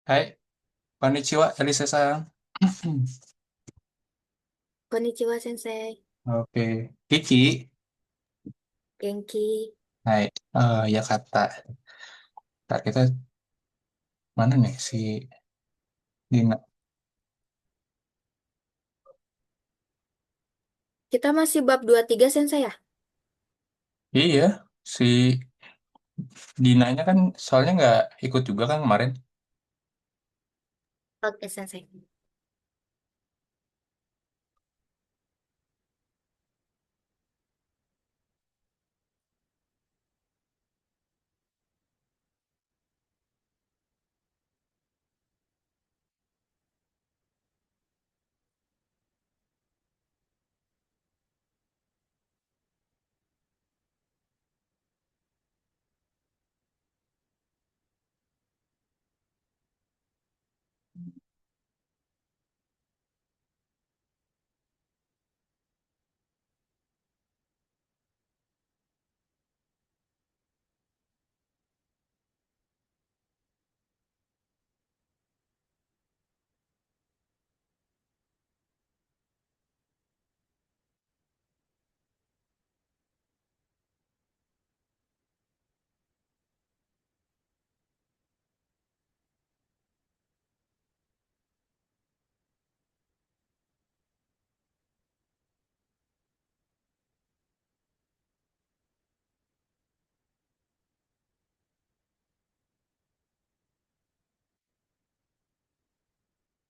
Hai, konnichiwa, Elisa-san. Konnichiwa, Sensei. Oke, Kiki. Genki. Hai, ya kata. Ntar kita mana nih si Dina? Kita masih bab 23, Sensei ya? Iya, si Dinanya kan soalnya nggak ikut juga kan kemarin. Oke, Sensei.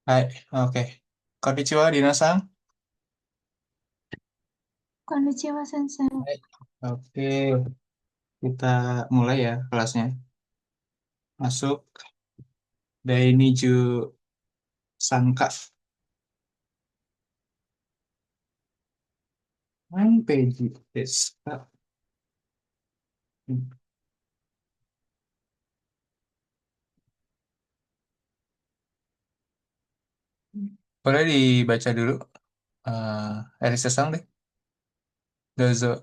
Hai, oke. Konnichiwa, Dina-san. Konnichiwa, Sensei. Hai. Oke, kita mulai ya kelasnya. Masuk Dainiju Sanka. Peji desu ka? Boleh dibaca dulu, Elisa-san deh. Dozo.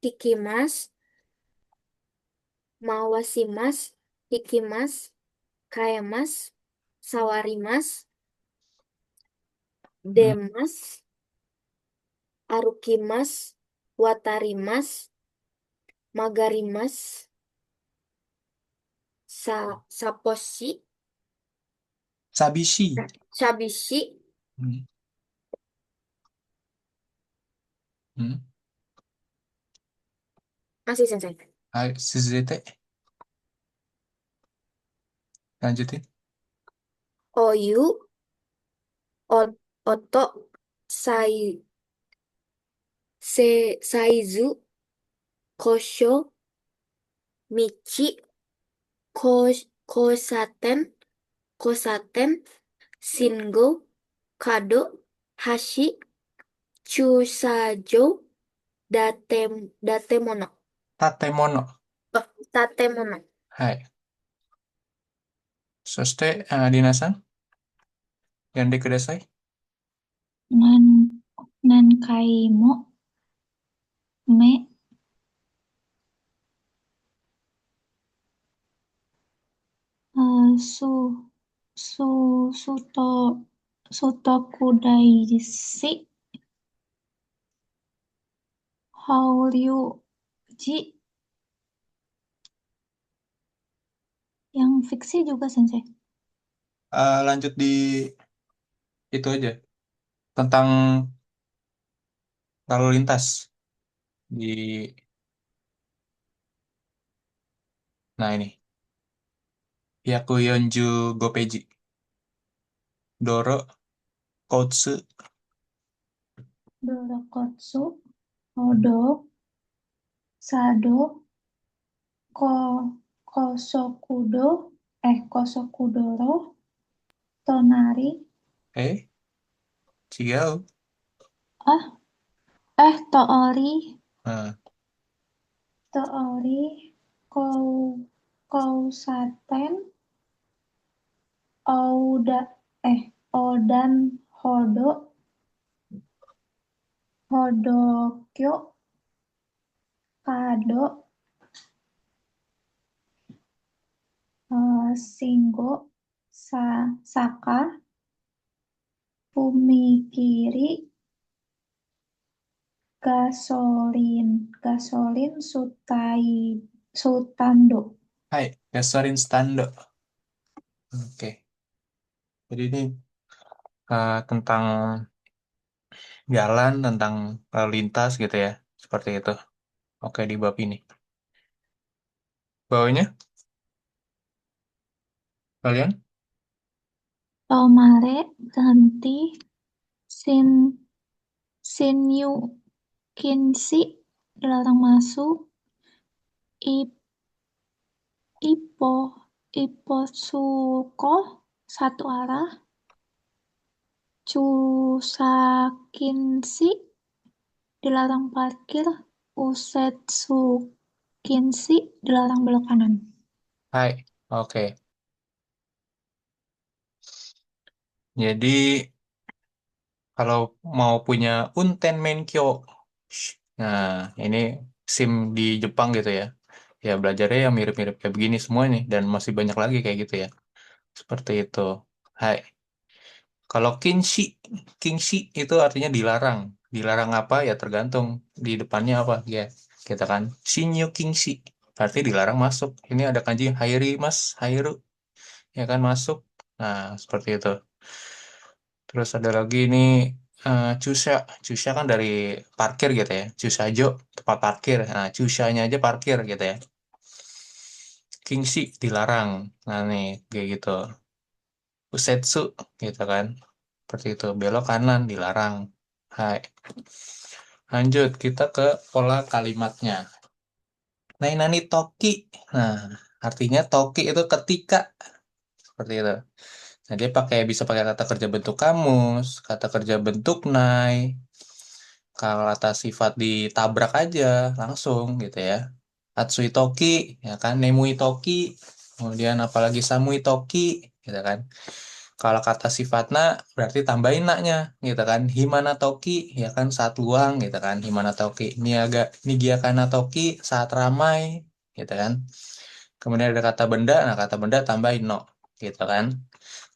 Kikimas, mawasimas, hikimas, kaemas, sawarimas, Hmm. demas, arukimas, watarimas, magarimas, saposhi, Sabishi. shabishi. Hmm. Hmm. Masih, Sensei. Hai, Suzette. Lanjutin. Oyu, oto, sai, saizu, kosho, michi, kosaten, kosaten, shingo, kado, hashi, chusajo, datemono. Tatemono. Oh, tatemono. はい。そして、Dina-san, 読んでください。Nan nankai mo me su su suto sutokudaisi hauryu ji yang fiksi juga sensei. Lanjut di itu aja. Tentang lalu lintas. Di, nah ini. Hyakuyonju Gopeji. Doro, Kotsu, Dorokotsu, Odo, Sado, Ko, Kosokudo, Kosokudoro, Tonari, eh, Chigao. ah, Toori, Nah, Toori, Kou, Kousaten, Ouda, Odan, Hodo, Hodokyo, Kado, Singgo, Saka, Pumikiri, gasolin, Sutando. Hai, gasorin stando. Oke. Jadi ini tentang jalan, tentang lalu lintas gitu ya. Seperti itu. Oke, di bab ini. Bawahnya, kalian? Mare berhenti, Sin Shinyu Kinshi dilarang masuk, I- Ippo Ipotsuko satu arah, Chusakinshi dilarang parkir, Usetsu Kinshi dilarang belok kanan. Hai. Oke. Jadi kalau mau punya Unten Menkyo, nah ini SIM di Jepang gitu ya. Ya belajarnya yang mirip-mirip kayak begini semua nih dan masih banyak lagi kayak gitu ya. Seperti itu. Hai. Kalau kinshi itu artinya dilarang. Dilarang apa ya tergantung di depannya apa ya. Kita kan shinyu kinshi berarti dilarang masuk. Ini ada kanji hairi mas, hairu ya kan masuk. Nah, seperti itu. Terus ada lagi ini Chusha. Chusha kan dari parkir gitu ya. Chusajo, tempat parkir. Nah, Chushanya aja parkir gitu ya. Kingshi dilarang. Nah, nih kayak gitu. Usetsu gitu kan. Seperti itu. Belok kanan dilarang. Hai. Lanjut kita ke pola kalimatnya. Nainani toki. Nah, artinya toki itu ketika seperti itu. Nah, dia bisa pakai kata kerja bentuk kamus, kata kerja bentuk nai. Kalau kata sifat ditabrak aja langsung gitu ya. Atsui toki, ya kan, nemui toki, kemudian apalagi samui toki, gitu kan. Kalau kata sifatna berarti tambahin naknya, gitu kan. Himana toki, ya kan, saat luang, gitu kan. Himana toki, nigiakana toki, saat ramai, gitu kan. Kemudian ada kata benda, nah kata benda tambahin no, gitu kan.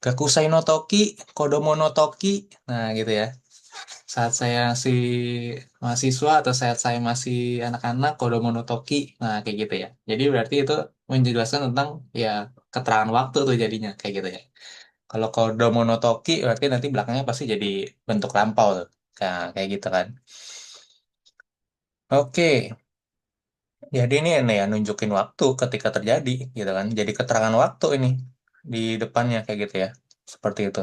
Gakusai no toki, kodomo no toki, nah gitu ya. Saat saya si mahasiswa atau saat saya masih anak-anak kodomo no toki, nah kayak gitu ya. Jadi berarti itu menjelaskan tentang ya keterangan waktu tuh jadinya kayak gitu ya. Kalau kodomo no toki berarti nanti belakangnya pasti jadi bentuk lampau tuh. Nah, kayak gitu kan. Oke, jadi ini ya nunjukin waktu ketika terjadi gitu kan. Jadi keterangan waktu ini di depannya kayak gitu ya. Seperti itu.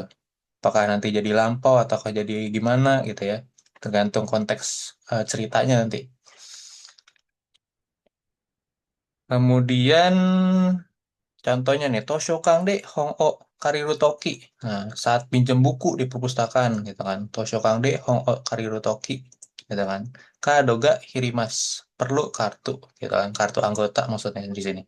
Apakah nanti jadi lampau ataukah jadi gimana gitu ya. Tergantung konteks ceritanya nanti. Kemudian contohnya nih, Tosho Kangde Hong-o Kariru Toki. Nah, saat pinjam buku di perpustakaan gitu kan. Tosho Kangde Hong-o Kariru Toki gitu kan. Kadoga Hirimas. Perlu kartu gitu kan. Kartu anggota maksudnya di sini.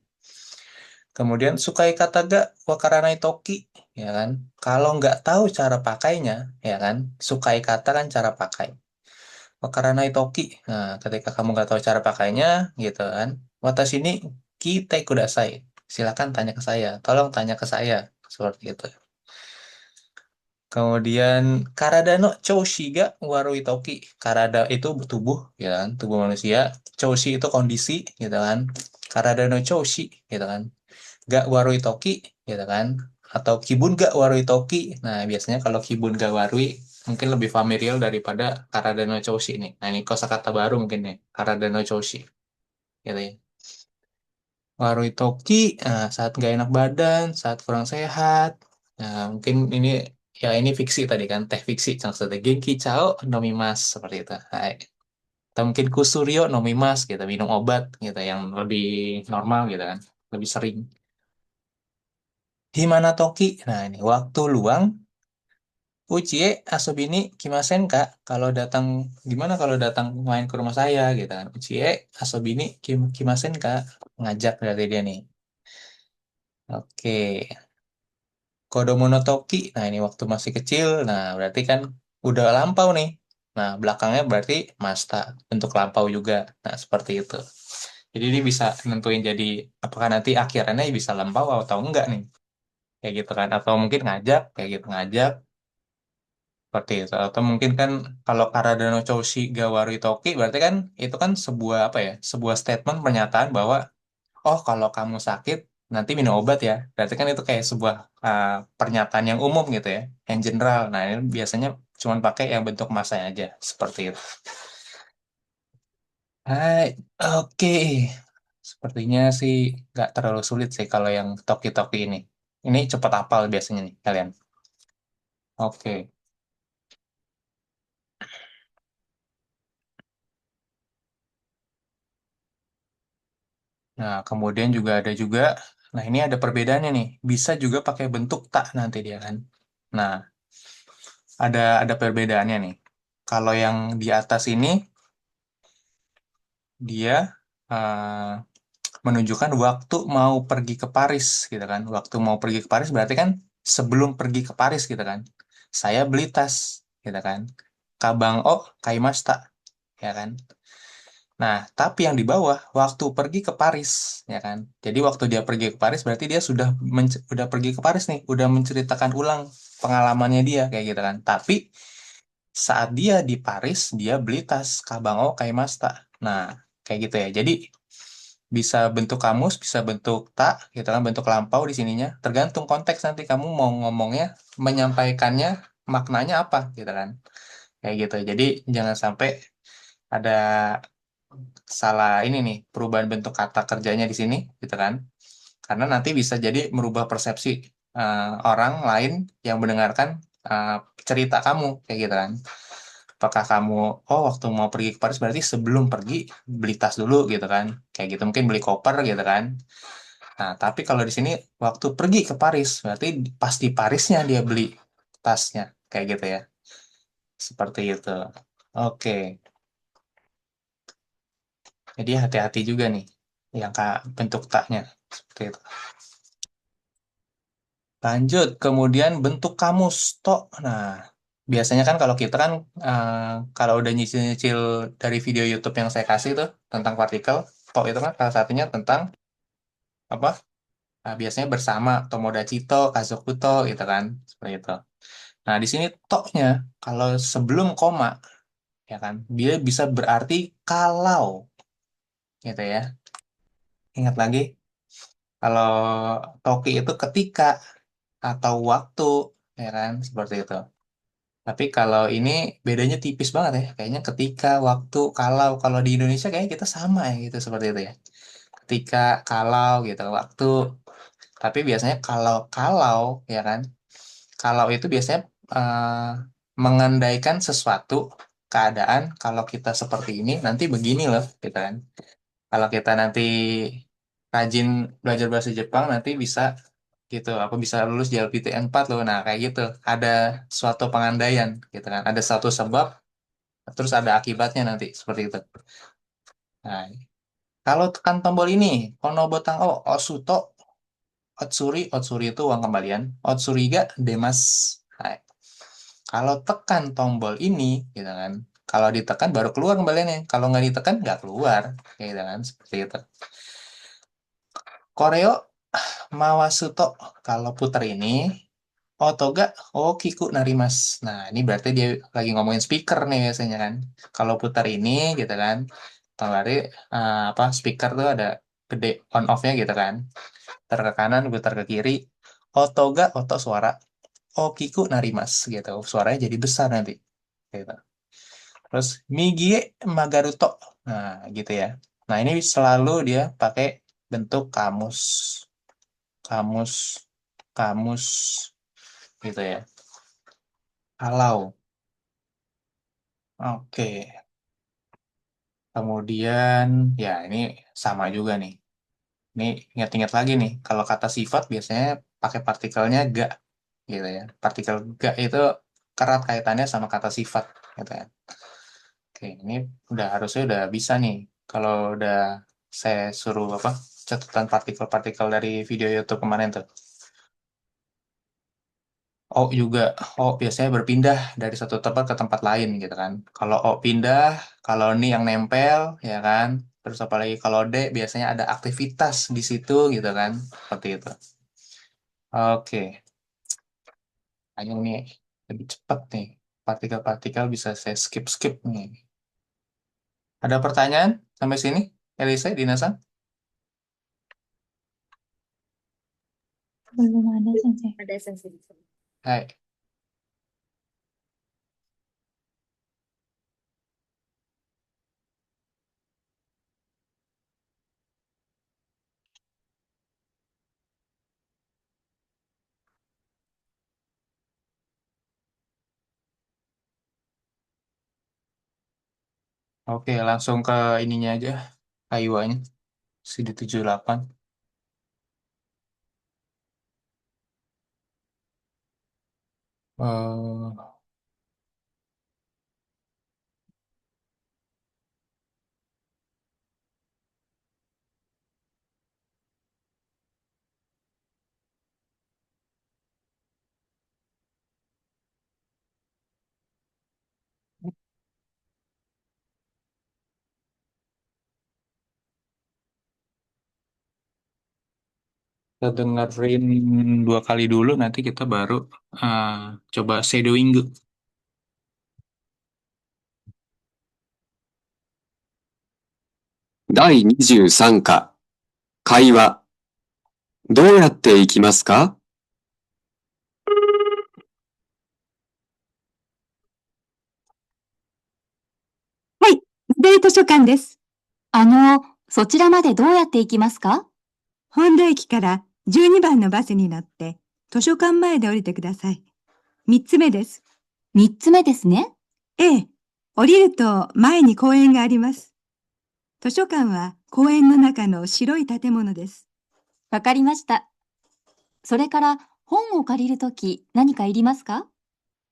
Kemudian sukai kata ga wakaranai toki ya kan. Kalau nggak tahu cara pakainya ya kan. Sukai kata kan cara pakai. Wakaranai toki. Nah, ketika kamu nggak tahu cara pakainya, gitu kan. Watashi ni kite kudasai. Silakan tanya ke saya. Tolong tanya ke saya. Seperti itu. Kemudian karada no choushi ga warui toki. Karada itu tubuh, ya kan, tubuh manusia. Choushi itu kondisi, gitu kan. Karada no choushi, gitu kan. Ga warui toki, gitu kan. Atau kibun ga warui toki. Nah, biasanya kalau kibun ga warui mungkin lebih familiar daripada karada no choushi nih. Nah, ini kosakata baru mungkin nih. Karada no choushi, gitu ya. Warui toki, nah, saat nggak enak badan, saat kurang sehat. Nah, mungkin ini ya ini fiksi tadi kan, teh fiksi maksudnya. Genki chao nomimas seperti itu. Hai. Atau mungkin kusuryo nomimas gitu, minum obat gitu yang lebih normal gitu kan, lebih sering. Himana toki, nah ini waktu luang. Uchie asobini kimasen kak, kalau datang gimana kalau datang main ke rumah saya gitu kan. Uchie asobini kimasen kak, ngajak dari dia nih. Oke. Kodomo no Toki, nah ini waktu masih kecil, nah berarti kan udah lampau nih. Nah belakangnya berarti Masta, untuk lampau juga. Nah seperti itu. Jadi ini bisa nentuin jadi apakah nanti akhirannya bisa lempau atau enggak nih. Kayak gitu kan. Atau mungkin ngajak, kayak gitu ngajak, seperti itu. Atau mungkin kan kalau Karadano Choushi Gawari Toki berarti kan itu kan sebuah apa ya? Sebuah statement pernyataan bahwa oh kalau kamu sakit nanti minum obat ya. Berarti kan itu kayak sebuah uh, pernyataan yang umum gitu ya, yang general. Nah ini biasanya cuma pakai yang bentuk masanya aja seperti itu. Hai, oke. Sepertinya sih nggak terlalu sulit sih kalau yang toki-toki ini. Ini cepat hafal biasanya nih kalian. Oke. Nah, kemudian juga ada juga, nah ini ada perbedaannya nih. Bisa juga pakai bentuk tak nanti dia kan. Nah, ada perbedaannya nih. Kalau yang di atas ini dia menunjukkan waktu mau pergi ke Paris gitu kan. Waktu mau pergi ke Paris berarti kan sebelum pergi ke Paris gitu kan. Saya beli tas gitu kan. Kabang O Kaimasta ya kan. Nah, tapi yang di bawah waktu pergi ke Paris ya kan. Jadi waktu dia pergi ke Paris berarti dia udah pergi ke Paris nih, udah menceritakan ulang pengalamannya dia kayak gitu kan. Tapi saat dia di Paris dia beli tas Kabang O Kaimasta. Nah, kayak gitu ya. Jadi bisa bentuk kamus, bisa bentuk tak, gitu kan, bentuk lampau di sininya. Tergantung konteks nanti kamu mau ngomongnya, menyampaikannya, maknanya apa, gitu kan. Kayak gitu. Jadi jangan sampai ada salah ini nih, perubahan bentuk kata kerjanya di sini, gitu kan. Karena nanti bisa jadi merubah persepsi orang lain yang mendengarkan eh, cerita kamu, kayak gitu kan. Apakah kamu, oh waktu mau pergi ke Paris berarti sebelum pergi beli tas dulu gitu kan. Kayak gitu mungkin beli koper gitu kan. Nah, tapi kalau di sini waktu pergi ke Paris berarti pas di Parisnya dia beli tasnya. Kayak gitu ya. Seperti itu. Oke. Jadi hati-hati juga nih yang bentuk taknya. Seperti itu. Lanjut, kemudian bentuk kamus tok. Nah, biasanya kan kalau kita kan eh, kalau udah nyicil-nyicil dari video YouTube yang saya kasih tuh tentang partikel, tok itu kan salah satunya tentang apa? Nah, biasanya bersama Tomodachi to, Kazoku to gitu kan, seperti itu. Nah, di sini toknya kalau sebelum koma ya kan, dia bisa berarti kalau gitu ya. Ingat lagi, kalau toki itu ketika atau waktu ya kan, seperti itu. Tapi kalau ini bedanya tipis banget ya. Kayaknya ketika, waktu, kalau di Indonesia kayaknya kita sama ya gitu seperti itu ya. Ketika, kalau gitu, waktu. Tapi biasanya kalau ya kan. Kalau itu biasanya mengandaikan sesuatu keadaan kalau kita seperti ini nanti begini loh gitu kan. Kalau kita nanti rajin belajar bahasa Jepang nanti bisa gitu, aku bisa lulus JLPTN 4 loh. Nah, kayak gitu. Ada suatu pengandaian gitu kan. Ada satu sebab terus ada akibatnya nanti seperti itu. Nah, kalau tekan tombol ini, kono botang o osuto otsuri, otsuri itu uang kembalian, otsuri ga demas. Nah, kalau tekan tombol ini, gitu kan, kalau ditekan baru keluar kembaliannya. Kalau nggak ditekan nggak keluar, gitu kan, seperti itu. Koreo mawasuto, kalau putar ini, otoga oh kiku narimas. Nah, ini berarti dia lagi ngomongin speaker nih biasanya kan. Kalau putar ini, gitu kan, berarti apa, speaker tuh ada gede on off-nya gitu kan. Putar ke kanan, putar ke kiri. Otoga, oto suara. Okiku narimas gitu. Suaranya jadi besar nanti. Gitu. Terus Migie Magaruto. Nah, gitu ya. Nah, ini selalu dia pakai bentuk kamus. Kamus, kamus gitu ya. Kalau. Oke. Kemudian, ya ini sama juga nih. Ini ingat-ingat lagi nih. Kalau kata sifat biasanya pakai partikelnya ga gitu ya. Partikel ga itu erat kaitannya sama kata sifat gitu ya. Oke, ini harusnya udah bisa nih. Kalau udah saya suruh apa, catatan partikel-partikel dari video YouTube kemarin tuh. Oh juga, oh biasanya berpindah dari satu tempat ke tempat lain gitu kan. Kalau oh pindah, kalau ini yang nempel ya kan. Terus apalagi kalau D biasanya ada aktivitas di situ gitu kan. Seperti itu. Oke, ayo nih lebih cepat nih. Partikel-partikel bisa saya skip-skip nih. Ada pertanyaan sampai sini? Elisa, Dinasan? Belum ada Sensei. Ada sensei. Hai. Oke, langsung ke ininya aja. Kayuannya. CD78. Eh, kita dengerin dua kali dulu, nanti kita baru eh, coba shadowing.第23課、会話。どうやって行きますか？はい、緑図書館です。そちらまでどうやって行きますか？本田駅から12番のバスに乗って、図書館前で降りてください。3つ目です。3つ目ですね。ええ、降りると前に公園があります。図書館は公園の中の白い建物です。わかりました。それから本を借りるとき何かいりますか？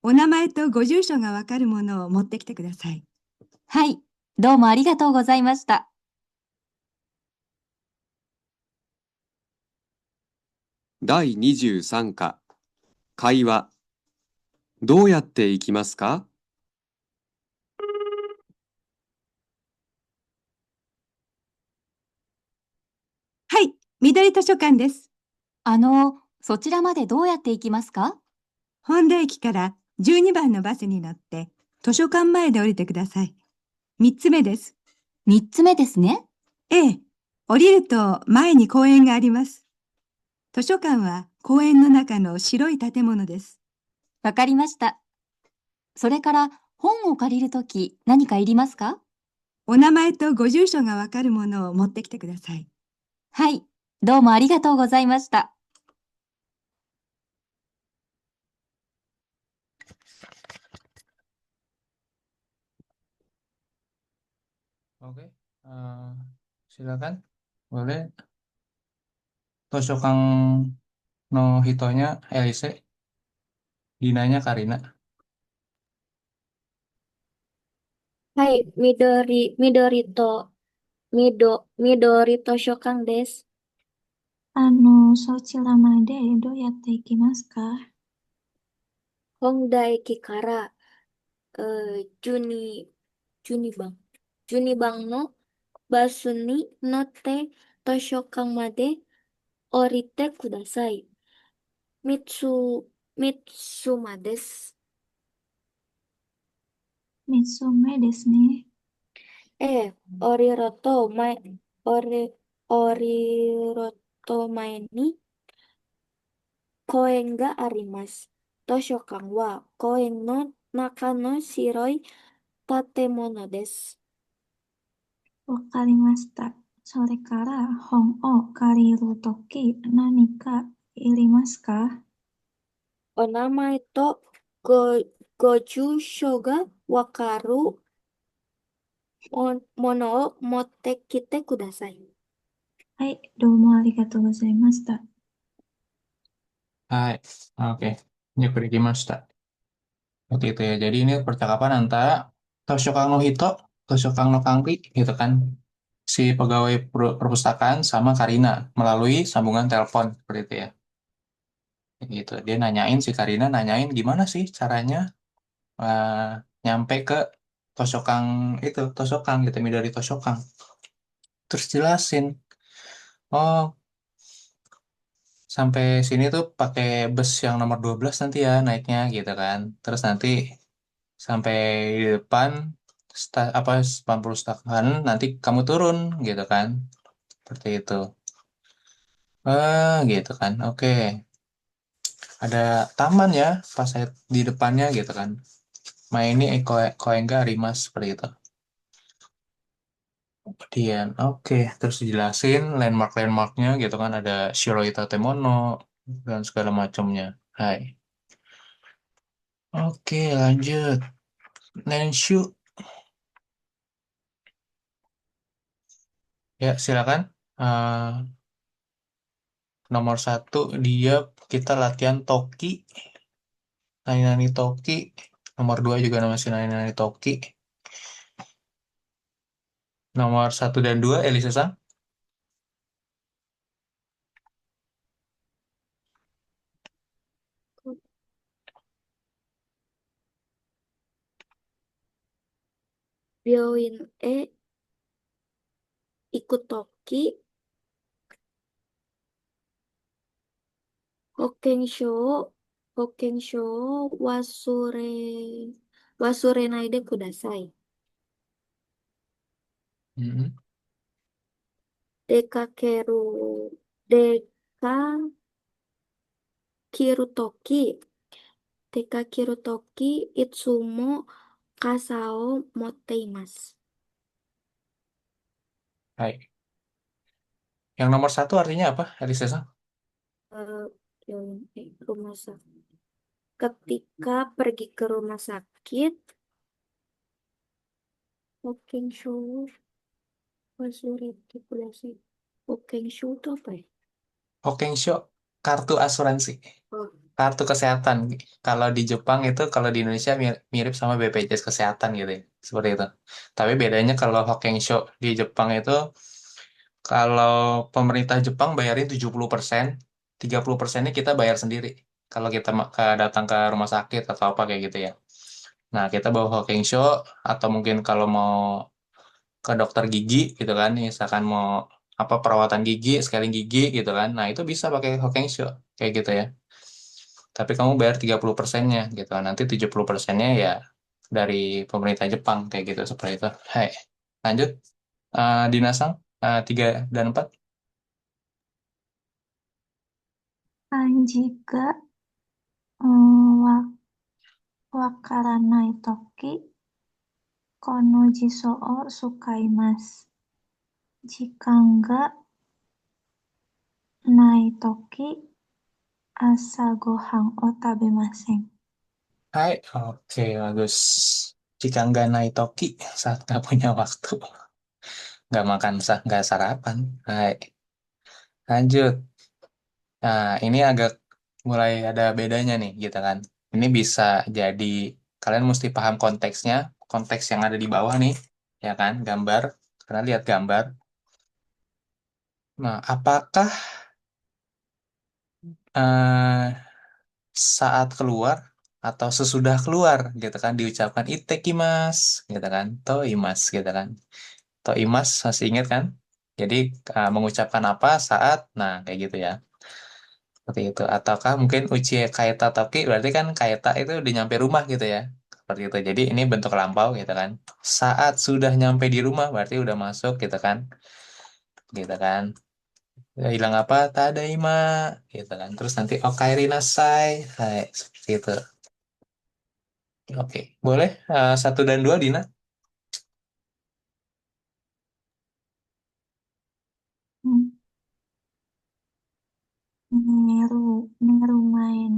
お名前とご住所がわかるものを持ってきてください。はい、どうもありがとうございました。第23課、会話。どうやって行きますか？はい、緑図書館です。そちらまでどうやって行きますか？本田駅から12番のバスに乗って、図書館前で降りてください。3つ目です。3つ目ですね。ええ、降りると前に公園があります。図書館は公園の中の白い建物です。わかりました。それから本を借りるとき何かいりますか？お名前とご住所がわかるものを持ってきてください。はい、どうもありがとうございました。Oke, eh, silakan. Boleh. Toshokang no Hitonya Elise, Dinanya Karina. はい、緑図書館です。そちらまでどうやって行きますか？本田駅から、12番のバスに乗って図書館まで降りてください。三つまです。三つ目ですね。降りると降りると前に公園があります。図書館は公園の中の白い建物です。わかりました。それから本を借りるとき何かいりますか？お名前とご、ご住所がわかるものを持ってきてください。はい、どうもありがとうございました。Hai, oke. Yakurigimashita. Seperti itu ya. Jadi ini percakapan antara Toshokang no Hito, Toshokang no Kangri, gitu kan. Si pegawai perpustakaan sama Karina melalui sambungan telepon seperti itu ya. Gitu. Dia nanyain si Karina nanyain gimana sih caranya eh, nyampe ke Toshokang itu, Toshokang gitu, Midori Toshokang. Terus jelasin, oh sampai sini tuh pakai bus yang nomor 12 nanti ya naiknya gitu kan. Terus nanti sampai di depan apa 90 stakan nanti kamu turun gitu kan. Seperti itu. Gitu kan. Oke. Ada taman ya pas saya di depannya gitu kan. Ini Koenga Rimas seperti itu. Kemudian, oke, terus dijelasin landmark-landmarknya gitu kan, ada Shiro Itatemono dan segala macamnya. Hai. Oke, lanjut. Nenshu, ya silakan. Eh, nomor satu dia kita latihan Toki, Nani Nani Toki. Nomor dua juga masih Nani Nani Toki. Nomor satu dan dua, Elisa Sang. Byoin e ikutoki Hokensho Hokensho wasure wasurenai de kudasai. Mm-mm. Dekakeru deka kirutoki deka kirutoki itsumo kasao moteimasu. Hai. Yang nomor satu artinya apa, Elisa Sang? Byoin e rumah sakit. Ketika pergi ke rumah sakit, Hokensho wasure de kudasai. Hokensho itu apa ya? Hokensho, kartu asuransi. Oh, Kartu kesehatan. Kalau di Jepang itu, kalau di Indonesia mirip sama BPJS kesehatan gitu ya. Seperti itu. Tapi bedanya kalau Hokensho di Jepang itu, kalau pemerintah Jepang bayarin 70%, 30%-nya kita bayar sendiri. Kalau kita datang ke rumah sakit atau apa kayak gitu ya. Nah, kita bawa Hokensho, atau mungkin kalau mau ke dokter gigi gitu kan, misalkan mau apa perawatan gigi, scaling gigi gitu kan. Nah, itu bisa pakai Hokensho kayak gitu ya. Tapi kamu bayar 30%-nya gitu. Nanti 70%-nya ya dari pemerintah Jepang kayak gitu seperti itu. Hai. Lanjut. Dinasang 3 dan 4. Kanji ga wa, wakaranai toki kono jiso o sukaimasu. Jika enggak nai toki asa gohan o tabemasen. Hai. Oke, bagus. Jika nggak naik toki saat nggak punya waktu. Nggak makan, nggak sarapan. Hai. Lanjut. Nah, ini agak mulai ada bedanya nih gitu kan. Ini bisa jadi kalian mesti paham konteksnya, konteks yang ada di bawah nih, ya kan, gambar. Karena lihat gambar. Nah, apakah eh, saat keluar atau sesudah keluar gitu kan diucapkan itekimas gitu kan, toimas gitu kan. Toimas masih ingat kan? Jadi mengucapkan apa saat, nah kayak gitu ya. Seperti itu. Ataukah mungkin ucie kaeta toki berarti kan kaeta itu udah nyampe rumah gitu ya. Seperti itu. Jadi ini bentuk lampau gitu kan. Saat sudah nyampe di rumah berarti udah masuk gitu kan. Gitu kan. Ya, hilang apa? Tadaima gitu kan. Terus nanti okaeri nasai. Hai, seperti itu. Oke, boleh satu dan dua Dina. Hmm. Neru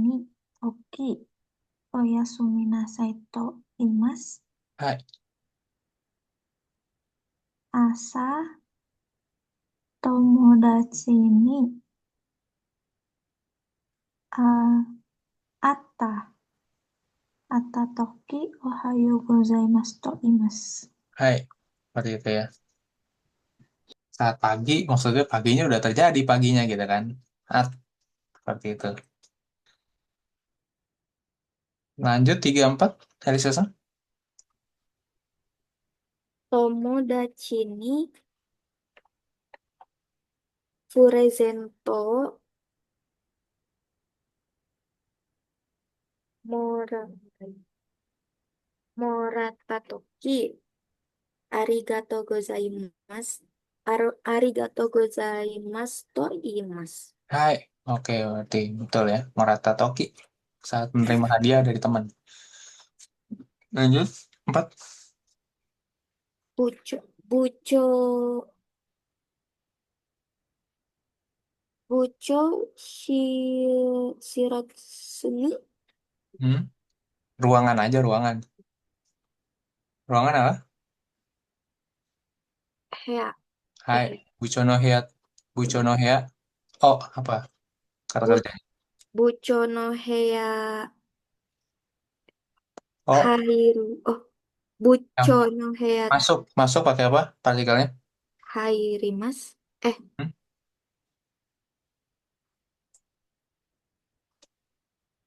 ni toki oyasumi nasai to imasu. Hai, Asa tomodachi ni a- atta atta toki ohayo gozaimasu to imasu. hai, seperti itu ya. Saat pagi, maksudnya paginya udah terjadi paginya gitu kan. At, seperti itu. Lanjut 3 4 dari Sesa. Tomodachi ni Furezento mora, moratatoki arigato gozaimasu. Arigato gozaimasu to imasu. Hai. Oke, berarti betul ya. Morata Toki saat menerima hadiah dari teman. Lanjut. 4. Bucho, bucho, bucho shiratsuni Hmm. Ruangan aja, ruangan. Ruangan apa? hea. Hai. Eh, Bucono Hea. Bucono Hea. Oh, apa? Kata bu, kerja. bucho no hea Oh, hairu. Oh, yang bucho no hea masuk. Masuk pakai apa? Partikelnya? hairimas. Eh, Hmm?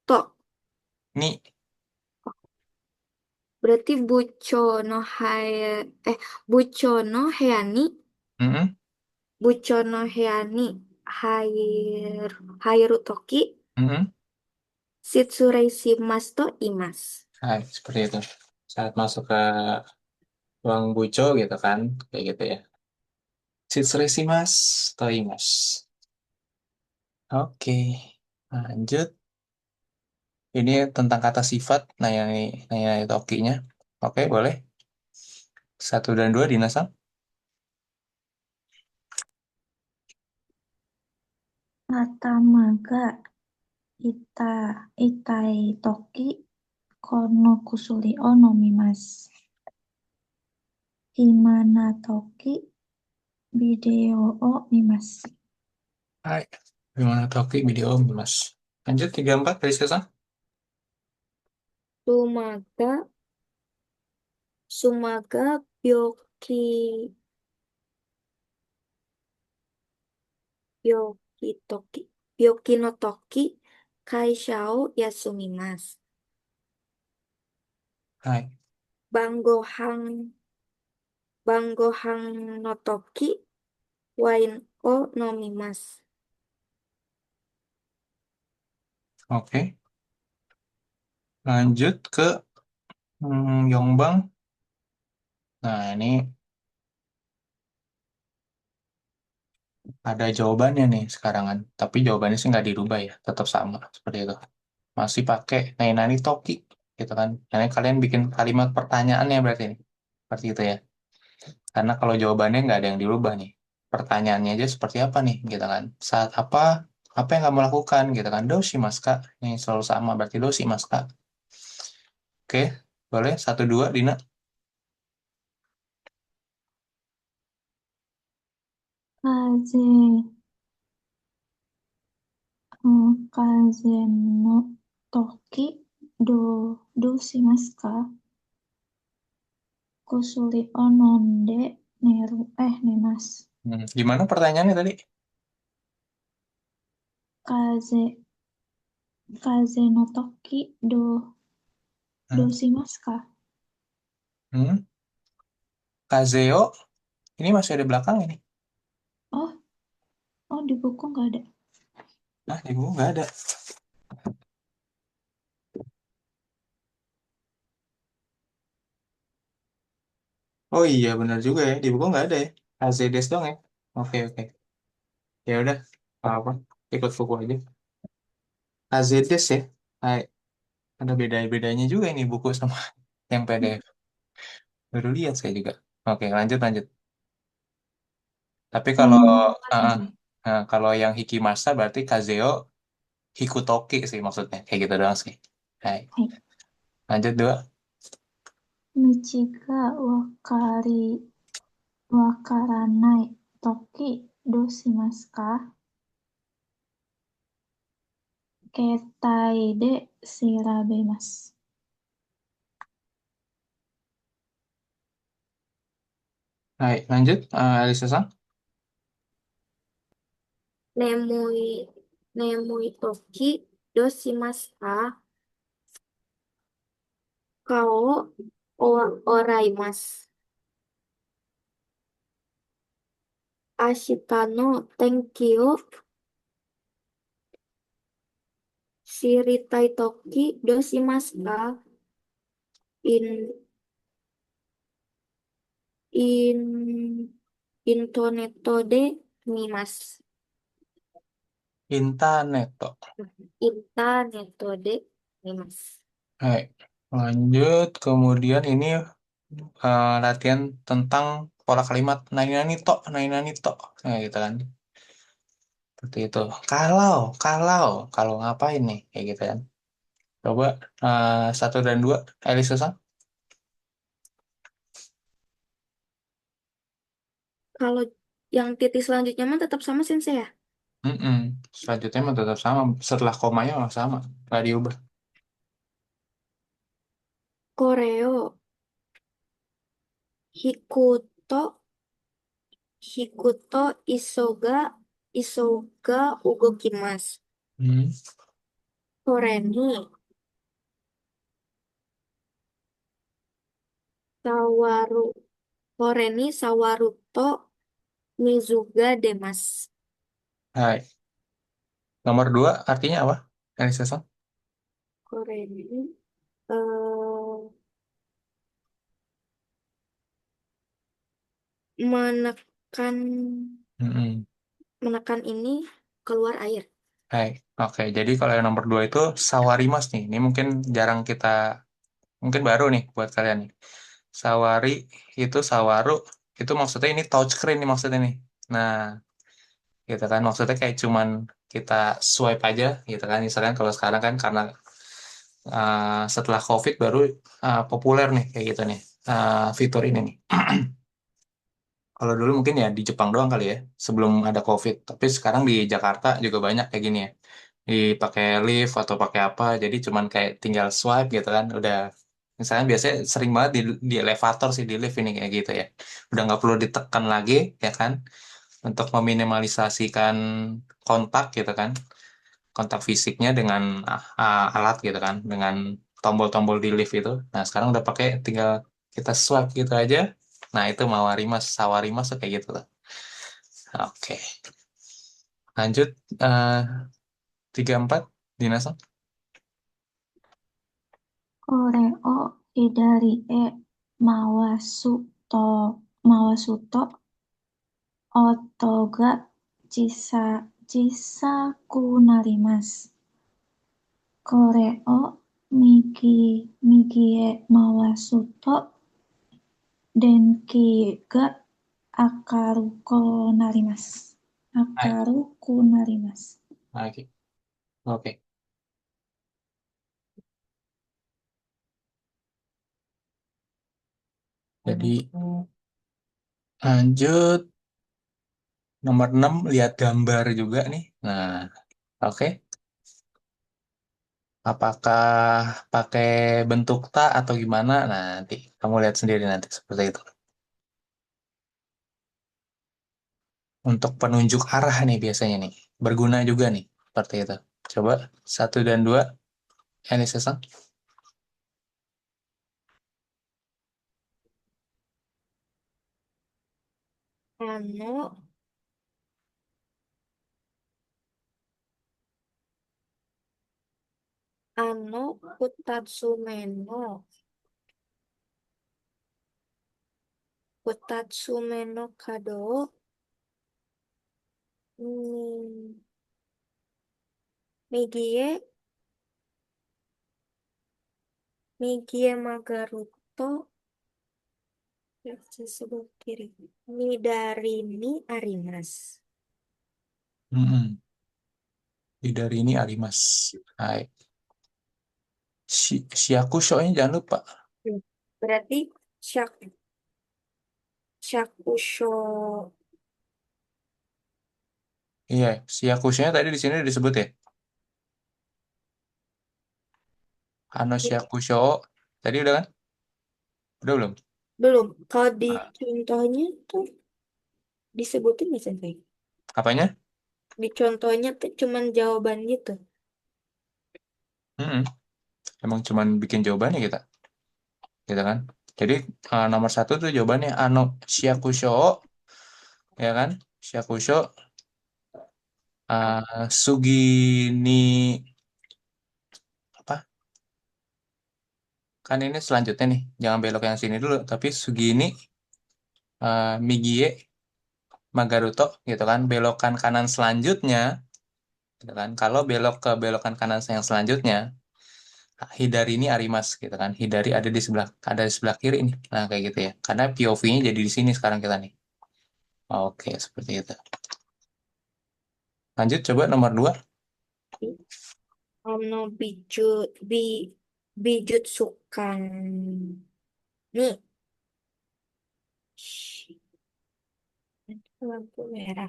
to. Ni. Berarti bucho no hea, bucho no heani, Mm-mm. bucho no heani hairu toki, Mm-mm. shitsurei shimasu to imasu. Hai, seperti itu. Saat masuk ke ruang buco gitu kan. Kayak gitu ya. Mas, Toimas. Oke. Lanjut. Ini tentang kata sifat. Nanya Tokinya. Oke, boleh. 1 dan 2 dinasang. Atamaga ita itai toki kono kusuri o nomimasu. Himana toki video o mimasu. Hai. Gimana Toki video Mas? Lanjut 3 4 dari Sesang. Sumaga, sumaga byoki, byoki toki, byoki no toki kaisha o yasumimasu. Hai. Banggohan, banggohan no toki wain o nomimasu. Oke. Lanjut ke Yongbang. Nah, ini ada jawabannya nih sekarang kan. Tapi jawabannya sih nggak dirubah ya. Tetap sama seperti itu. Masih pakai nani toki gitu kan. Nah, ini kalian bikin kalimat pertanyaannya berarti ini. Seperti itu ya. Karena kalau jawabannya nggak ada yang dirubah nih. Pertanyaannya aja seperti apa nih gitu kan. Saat apa yang kamu lakukan gitu kan. Doshi mas kak. Ini selalu sama berarti doshi mas kak. Oke, boleh 1 2 Dina. Kaze, kaze no toki do shimasu ka? Kusuri o nonde nemasu. Gimana pertanyaannya tadi? Kaze, kaze no toki do Hmm, shimasu ka? hmm. Kazeo, ini masih ada belakang ini. Oh, oh di buku nggak ada. Nah, di buku nggak ada. Oh iya, benar juga ya. Di buku nggak ada ya. Kazedes dong ya. Oke, oke. Ya udah, apa-apa. Ikut buku aja. Kazedes ya. Hai, ada beda-bedanya juga ini buku sama yang PDF. Baru lihat saya juga. Oke, lanjut, lanjut. Tapi kalau Yang ah, mana ah. nih? Nah, kalau yang Hikimasa berarti Kazeo Hikutoki sih maksudnya. Kayak gitu doang sih. Hai. Hai. Lanjut 2. Michi ga wakaranai toki do shimasu ka? Ketai de shirabemasu. Hai, lanjut. Elisa-san. Nemui, nemui toki doshimasu ka? Kao oraimasu. Ashitano Tenkyo Shiritai Toki Doshimasu ka? In in Intoneto de Mimasu. Intaneto. Intaneto de Mimasu. Hai. Lanjut, kemudian ini latihan tentang pola kalimat nani to, nani to. Nah, gitu kan. Seperti itu. Kalau ngapain nih? Kayak gitu kan. Coba satu dan dua, Elisa Sang. Kalau yang titik selanjutnya mah tetap sama sensei ya? Mm-mm. Selanjutnya mah tetap sama. Setelah komanya mah sama. Nggak diubah. Koreo Hikuto Hikuto Isoga Ugokimasu. Hmm. Kore ni Sawaru Kore ni Sawaruto Mizuga Demas. Hai. Nomor dua artinya apa? Elisa Sang. Kore ni eh, menekan Mm-mm. menekan ini keluar air. Hai. Oke, jadi kalau yang nomor dua itu sawarimas nih. Ini mungkin jarang kita, mungkin baru nih buat kalian nih. Sawari itu sawaru, itu maksudnya ini touchscreen nih maksudnya nih. Nah, gitu kan. Maksudnya kayak cuman kita swipe aja gitu kan. Misalkan kalau sekarang kan karena setelah COVID baru populer nih kayak gitu nih fitur ini nih. Kalau dulu mungkin ya di Jepang doang kali ya sebelum ada COVID. Tapi sekarang di Jakarta juga banyak kayak gini ya. Dipakai lift atau pakai apa. Jadi cuman kayak tinggal swipe gitu kan. Udah misalnya biasanya sering banget di elevator sih di lift ini kayak gitu ya. Udah nggak perlu ditekan lagi ya kan untuk meminimalisasikan kontak gitu kan. Kontak fisiknya dengan alat gitu kan, dengan tombol-tombol di lift itu. Nah, sekarang udah pakai tinggal kita swipe gitu aja. Nah, itu Mawarimas, Sawarimas tuh kayak gitu loh. Oke. Lanjut 34 Dinaso. Koreo Hidari Mawasuto Mawasuto Otoga Chisaku narimasu. Koreo Migie Mawasuto Denki ga Akaruko narimasu. Hai. Akaruku narimasu. Oke. Oke. Jadi lanjut nomor 6 lihat gambar juga nih. Nah, oke. Apakah pakai bentuk tak atau gimana? Nah, nanti kamu lihat sendiri nanti seperti itu. Untuk penunjuk arah nih biasanya nih. Berguna juga nih. Seperti itu. Coba satu dan dua. Ini sesang. Ano Ano Kutatsume no Kado ni- Migie Migie Magaruto sebelah kiri. Midarini Arimas. Mm-mm. Dari ini Arimas. Hai. Si aku show-nya jangan lupa. Berarti Shakusho Iya, si aku show-nya tadi di sini disebut ya. Hano si aku show. Tadi udah kan? Udah belum? belum. Kalau di Ah, contohnya tuh disebutin nggak Sensei? apanya? Di contohnya tuh cuman jawaban gitu. Mm-mm. Emang cuman bikin jawabannya kita. Gitu kan? Jadi nomor satu tuh jawabannya Ano Shakusho. Ya kan? Shakusho. Sugi ni apa? Kan ini selanjutnya nih. Jangan belok yang sini dulu. Tapi Sugi ini Migie Magaruto gitu kan. Belokan kanan selanjutnya gitu kan. Kalau belok ke belokan kanan yang selanjutnya, Hidari ini Arimas gitu kan. Hidari ada di sebelah kiri nih. Nah, kayak gitu ya. Karena POV-nya jadi di sini sekarang kita nih. Oke, seperti itu. Lanjut coba nomor 2. Ono bijutsukan ni lampu merah.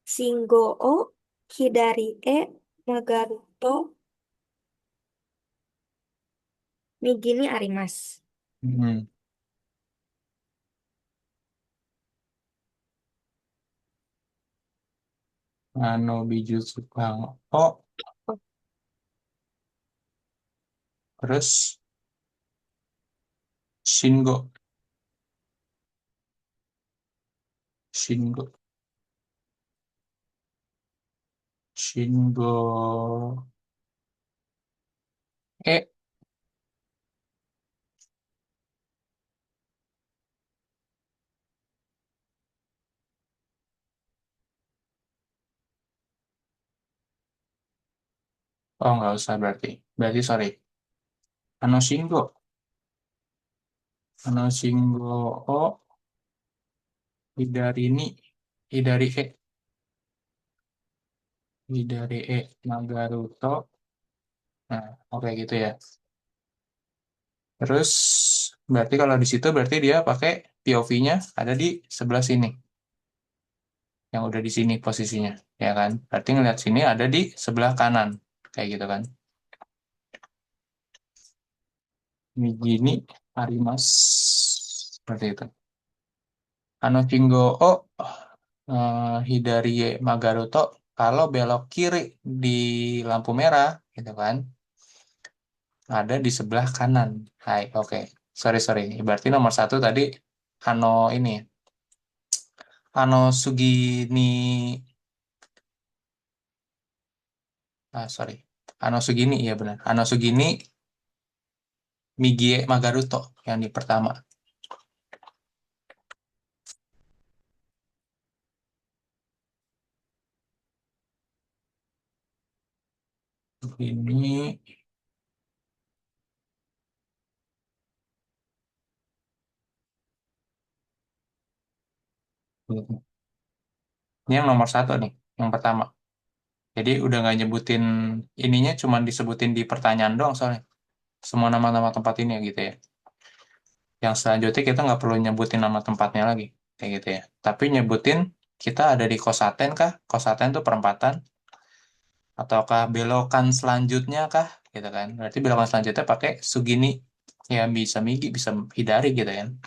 Shingo o hidari e magaru to migi ni arimasu. Hmm. Bijutsu Kang O. Terus Shingo. Shingo. Shingo. Eh, oh nggak usah berarti. Berarti sorry. Shingo. Shingo O. Hidari ni. Hidari E. Hidari E. Nagaruto. Nah, oke gitu ya. Terus berarti kalau di situ berarti dia pakai POV-nya ada di sebelah sini. Yang udah di sini posisinya, ya kan? Berarti ngeliat sini ada di sebelah kanan. Kayak gitu kan. Migini Arimas. Seperti itu. Shingo O. Hidarie Magaruto. Kalau belok kiri di lampu merah, gitu kan, ada di sebelah kanan. Hai, oke. Sorry, sorry. Berarti nomor 1 tadi Ano ini. Sugini. Sorry. Sugini, iya benar. Sugini Migie Magaruto yang di pertama. Ini ini yang nomor 1 nih, yang pertama. Jadi udah nggak nyebutin ininya, cuma disebutin di pertanyaan doang soalnya. Semua nama-nama tempat ini ya gitu ya. Yang selanjutnya kita nggak perlu nyebutin nama tempatnya lagi, kayak gitu ya. Tapi nyebutin kita ada di Kosaten kah? Kosaten itu perempatan. Ataukah belokan selanjutnya kah? Gitu kan. Berarti belokan selanjutnya pakai Sugini. Ya bisa Migi, bisa Hidari gitu kan.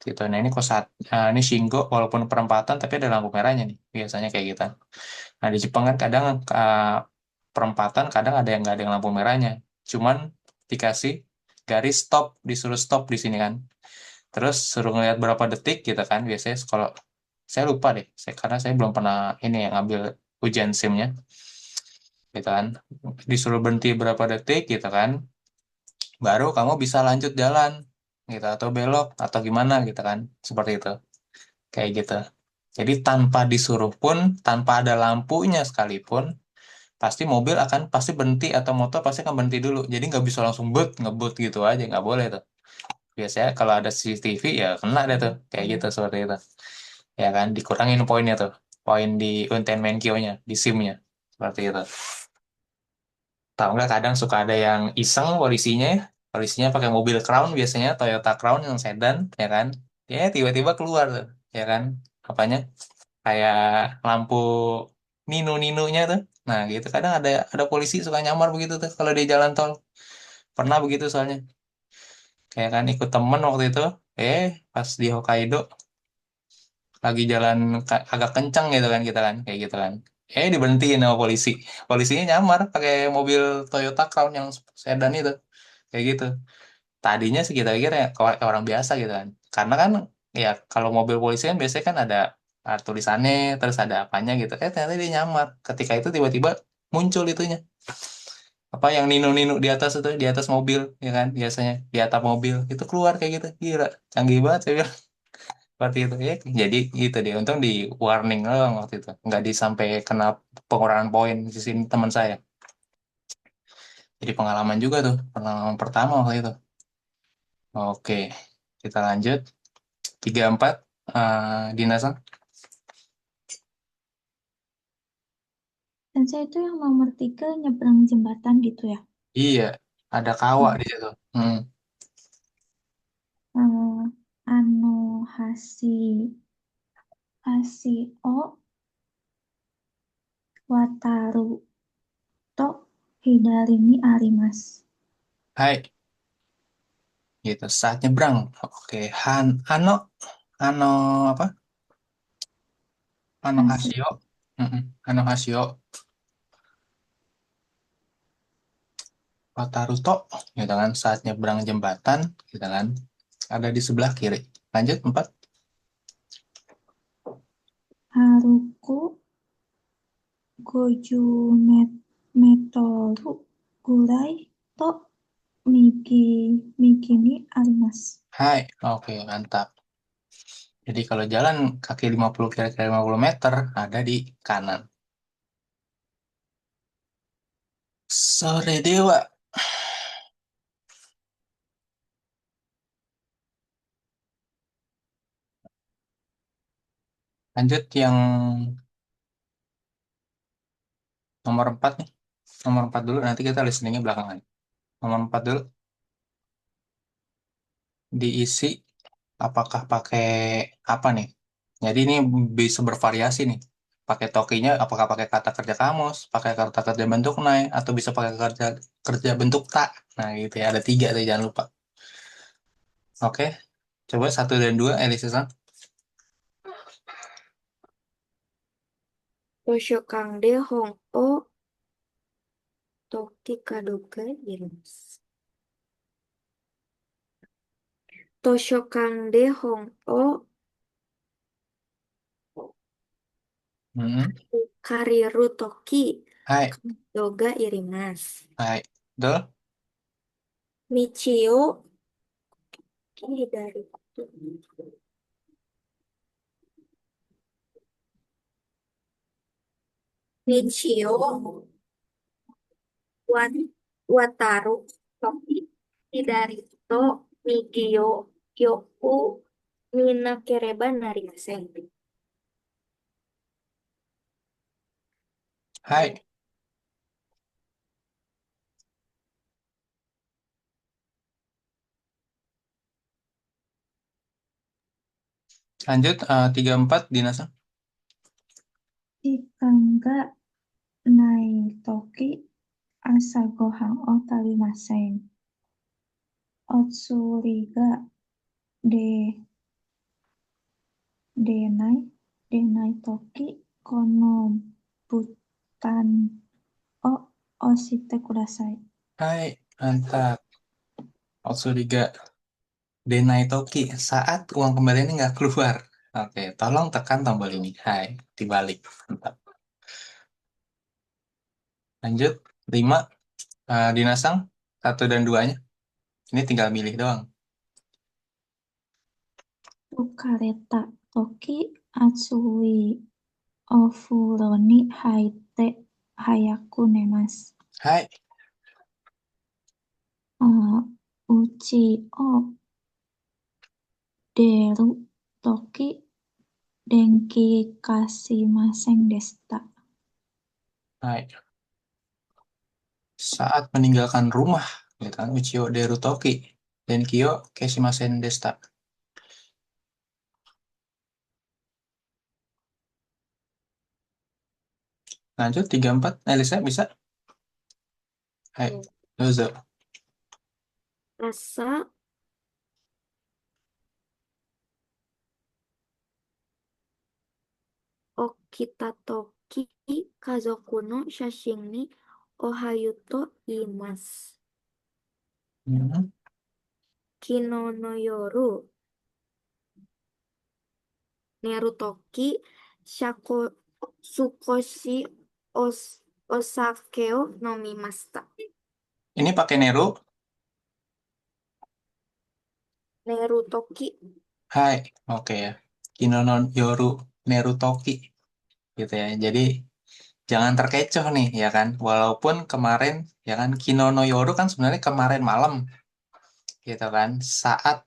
Gitu. Nah ini ini Shingo walaupun perempatan tapi ada lampu merahnya nih. Biasanya kayak gitu. Nah di Jepang kan kadang perempatan kadang ada yang nggak ada yang lampu merahnya. Cuman dikasih garis stop, disuruh stop di sini kan. Terus suruh ngeliat berapa detik gitu kan. Biasanya kalau saya lupa deh, karena saya belum pernah ini yang ngambil ujian SIM-nya, gitu kan. Disuruh berhenti berapa detik gitu kan. Baru kamu bisa lanjut jalan, gitu atau belok atau gimana gitu kan. Seperti itu, kayak gitu. Jadi tanpa disuruh pun, tanpa ada lampunya sekalipun, pasti berhenti atau motor pasti akan berhenti dulu. Jadi nggak bisa langsung ngebut gitu aja, nggak boleh tuh. Biasanya kalau ada CCTV ya kena deh tuh, kayak gitu seperti itu. Ya kan, dikurangin poinnya tuh, poin di Untamed Kyo-nya, di SIM-nya, seperti itu. Tahu nggak kadang suka ada yang iseng polisinya ya, polisinya pakai mobil Crown biasanya Toyota Crown yang sedan, ya kan? Ya tiba-tiba keluar tuh, ya kan? Apanya? Kayak lampu ninu-ninunya tuh. Nah, gitu kadang ada polisi suka nyamar begitu tuh kalau di jalan tol. Pernah begitu soalnya. Kayak kan ikut temen waktu itu, pas di Hokkaido lagi jalan agak kencang gitu kan kita kan, kayak gitu kan. Diberhentiin sama polisi. Polisinya nyamar pakai mobil Toyota Crown yang sedan itu. Kayak gitu. Tadinya sih kita kira ya kayak orang biasa gitu kan. Karena kan ya kalau mobil polisi kan biasanya kan ada tulisannya, terus ada apanya gitu. Ternyata dia nyamar. Ketika itu tiba-tiba muncul itunya. Apa yang nino-nino di atas itu, di atas mobil, ya kan? Biasanya di atap mobil itu keluar kayak gitu. Gila, canggih banget saya bilang. Seperti itu ya. Jadi gitu dia. Untung di warning doang waktu itu. Nggak disampai kena pengurangan poin di sini teman saya. Jadi pengalaman juga tuh, pengalaman pertama waktu itu. Oke, kita lanjut. 34, Dina Sang. Dan saya itu yang nomor 3 nyebrang jembatan gitu ya. Iya, ada kawa di situ. Hmm. Eh, anu Hasio Wataru to Hidari ni arimas. Hai, gitu. Saat nyebrang. Oke, Ano, Ano apa? Ano Hasi, Hasio. Mm-mm. Ano Hasio Wataruto, gitu kan. Saat nyebrang jembatan, gitu kan. Ada di sebelah kiri. Lanjut, 4. Haruku Goju Metoru Gurai to Miki ni arimas. Hai, oke, mantap. Jadi kalau jalan kaki 50 kira-kira 50 meter, ada di kanan. Sore Dewa. Lanjut yang nomor 4 nih. Nomor 4 dulu, nanti kita listeningnya belakangan. Nomor 4 dulu, diisi apakah pakai apa nih? Jadi ini bisa bervariasi nih. Pakai tokinya, apakah pakai kata kerja kamus, pakai kata kerja bentuk nai, atau bisa pakai kerja kerja bentuk tak. Nah gitu ya, ada 3 tuh jangan lupa. Oke, coba 1 dan 2, Elisa. Toshokande Hong O Toki Kadoga Irimas. Toshokande Hong O Hmm. Kariru Toki Hai, Kadoga Irimas. hai, betul? Michio Hidari. Michio Wataru Toki Hidari to Migio Yoku Mina Kereba Narimasen. Hai, lanjut 3 4 Dinasa. Ikanga nai toki asagohan o tarimasen. Otsuri ga de denai denai toki kono butan o oshite kudasai. Hai, mantap. Otsuriga Denai Toki saat uang kembalian ini nggak keluar. Oke, tolong tekan tombol ini. Hai, dibalik. Mantap. Lanjut, 5. Dinasang, 1 dan 2-nya. Ini tinggal milih doang. Tukareta toki atsui o furo ni haite hayaku nemasu. Hai, Uchi o deru toki denki kashimasen deshita. hai. Saat meninggalkan rumah, gitu kan, Uchio Deru Toki. Dan Kyo Keshimasen Desta. Lanjut, 3 4. Elisa, bisa? Hai, dozo. Asa Okitatoki Kazoku no Shashin ni Ohayu to iimasu. Hmm. Kino no yoru Nerutoki Shako Sukoshi Osakeo Nomimashita. Ini pakai Neru. Nerutoki. Hai, oke ya. Kinono Yoru Nerutoki gitu ya. Jadi jangan terkecoh nih ya kan. Walaupun kemarin ya kan Kinono Yoru kan sebenarnya kemarin malam gitu kan. Saat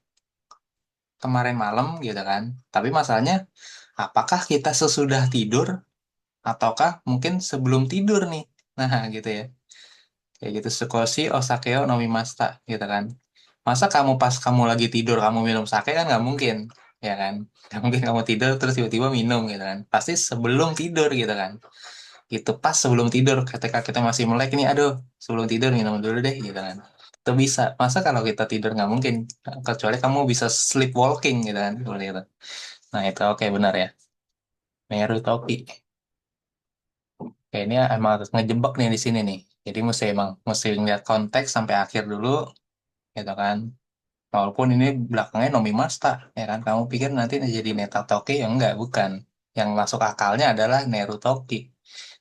kemarin malam gitu kan. Tapi masalahnya apakah kita sesudah tidur ataukah mungkin sebelum tidur nih. Nah, gitu ya. Kayak gitu Sukoshi Osakeo Nomimashita gitu kan. Masa kamu pas kamu lagi tidur kamu minum sake kan nggak mungkin, ya kan? Nggak mungkin kamu tidur terus tiba-tiba minum gitu kan. Pasti sebelum tidur gitu kan. Itu pas sebelum tidur ketika kita masih melek ini, aduh sebelum tidur minum dulu deh gitu kan. Itu bisa. Masa kalau kita tidur nggak mungkin, kecuali kamu bisa sleepwalking gitu kan, seperti itu. Nah itu oke benar ya. Meru Toki. Oke, ini emang harus ngejebak nih di sini nih. Jadi mesti lihat konteks sampai akhir dulu, gitu kan. Walaupun ini belakangnya Nomi Masta, ya kan? Kamu pikir nanti jadi Netatoki? Ya enggak, bukan. Yang masuk akalnya adalah Nerutoki.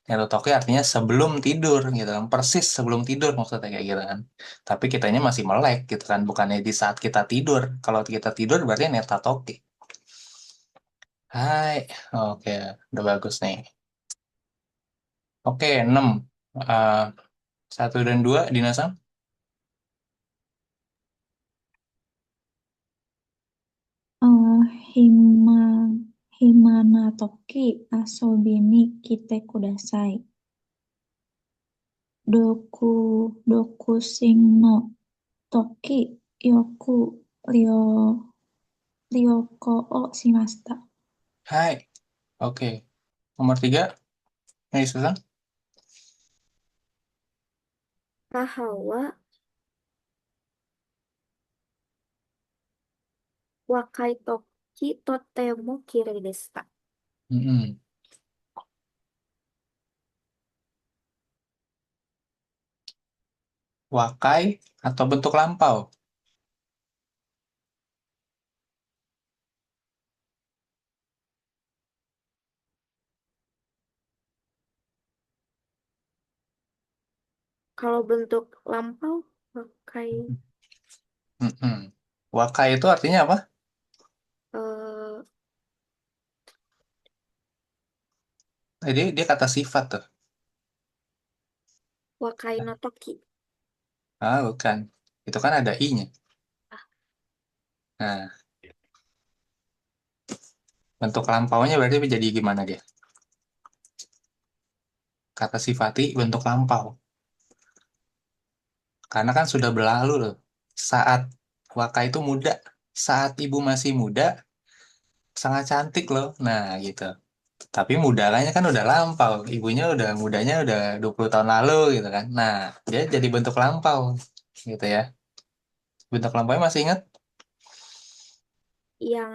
Nerutoki artinya sebelum tidur, gitu kan? Persis sebelum tidur maksudnya kayak gitu kan. Tapi kitanya masih melek, gitu kan? Bukannya di saat kita tidur. Kalau kita tidur berarti Netatoki. Hai, oke, udah bagus nih. Oke, 6. Eh, 1 dan 2, Dinasam. Eh, hima Himanatoki asobi ni kite kudasai. Dokushin no toki yoku ryo ryoko o shimashita. Hai, oke. Nomor 3, ini Susan. Kahawa Wakaitoki Totemo Kirei desu. Mm-mm. Wakai atau bentuk lampau. Kalau bentuk lampau pakai Mm-mm. Wakai itu artinya apa? eh Jadi dia kata sifat tuh. wakai no toki. Ah, bukan. Itu kan ada i-nya. Ah, Nah, bentuk lampaunya berarti jadi gimana dia? Kata sifati bentuk lampau. Karena kan sudah berlalu loh. Saat Wakai itu muda. Saat ibu masih muda, sangat cantik loh. Nah, gitu. Tapi mudanya kan udah lampau. Ibunya udah mudanya udah 20 tahun lalu gitu kan. Nah, dia jadi bentuk lampau. Gitu ya. Bentuk lampaunya masih ingat? yang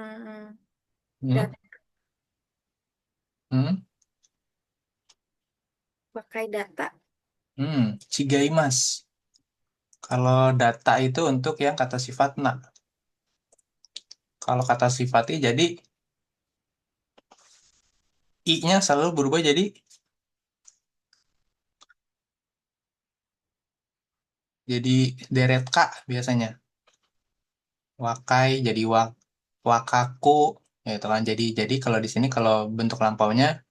Hmm? dat Hmm? pakai data. Chigaimas. Kalau data itu untuk yang kata sifat na. Kalau kata sifatnya i-nya selalu berubah jadi deret k biasanya. Wakai jadi wakaku ya itu kan. Jadi kalau di sini kalau bentuk lampaunya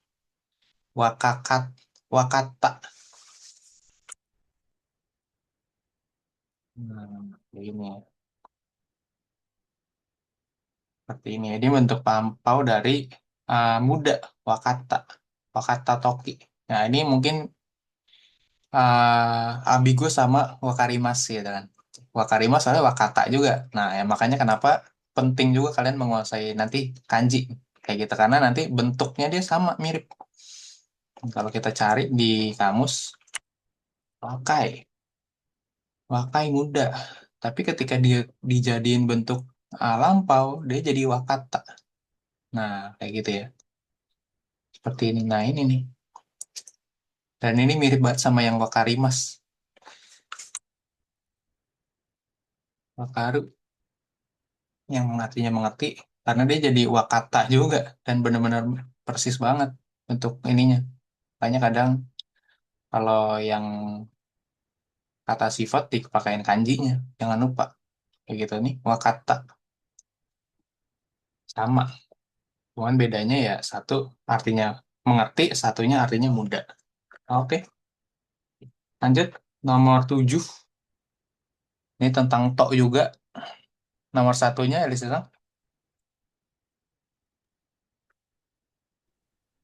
wakakat wakata. Begini ya. Seperti ini. Jadi bentuk lampau dari muda wakata. Wakata toki. Nah, ini mungkin ambigu sama wakarimas gitu kan. Wakarimas soalnya wakata juga. Nah, ya makanya kenapa penting juga kalian menguasai nanti kanji kayak gitu karena nanti bentuknya dia sama mirip. Kalau kita cari di kamus wakai, wakai muda. Tapi ketika dia dijadiin bentuk lampau, dia jadi wakata. Nah, kayak gitu ya. Seperti ini. Nah, ini nih. Dan ini mirip banget sama yang wakarimas. Wakaru yang artinya mengerti, karena dia jadi wakata juga dan benar-benar persis banget untuk ininya. Makanya kadang kalau yang kata sifat dipakein kanjinya, jangan lupa kayak gitu nih wakata sama, cuman bedanya ya satu artinya mengerti, satunya artinya muda. Oke, lanjut nomor 7. Ini tentang tok juga. Nomor satunya Elisa.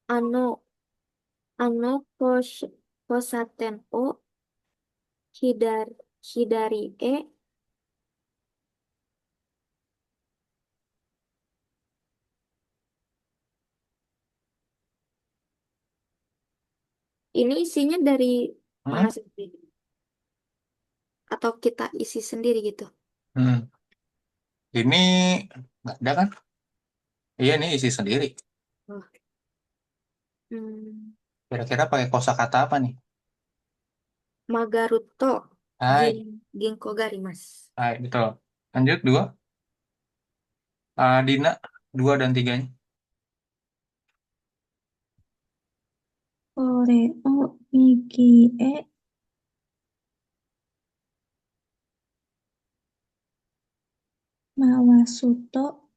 Ano, ano kosaten o hidar, hidari e ini isinya dari Hmm? mana sendiri? Atau kita isi sendiri gitu? Hmm. Ini nggak ada kan? Iya, ini isi sendiri. Oh. Hmm. Kira-kira pakai kosakata apa nih? Magaruto Hai, Ginkgo garimas. hai, betul. Lanjut dua. Dina, dua dan tiganya. Koreo mikie mawasuto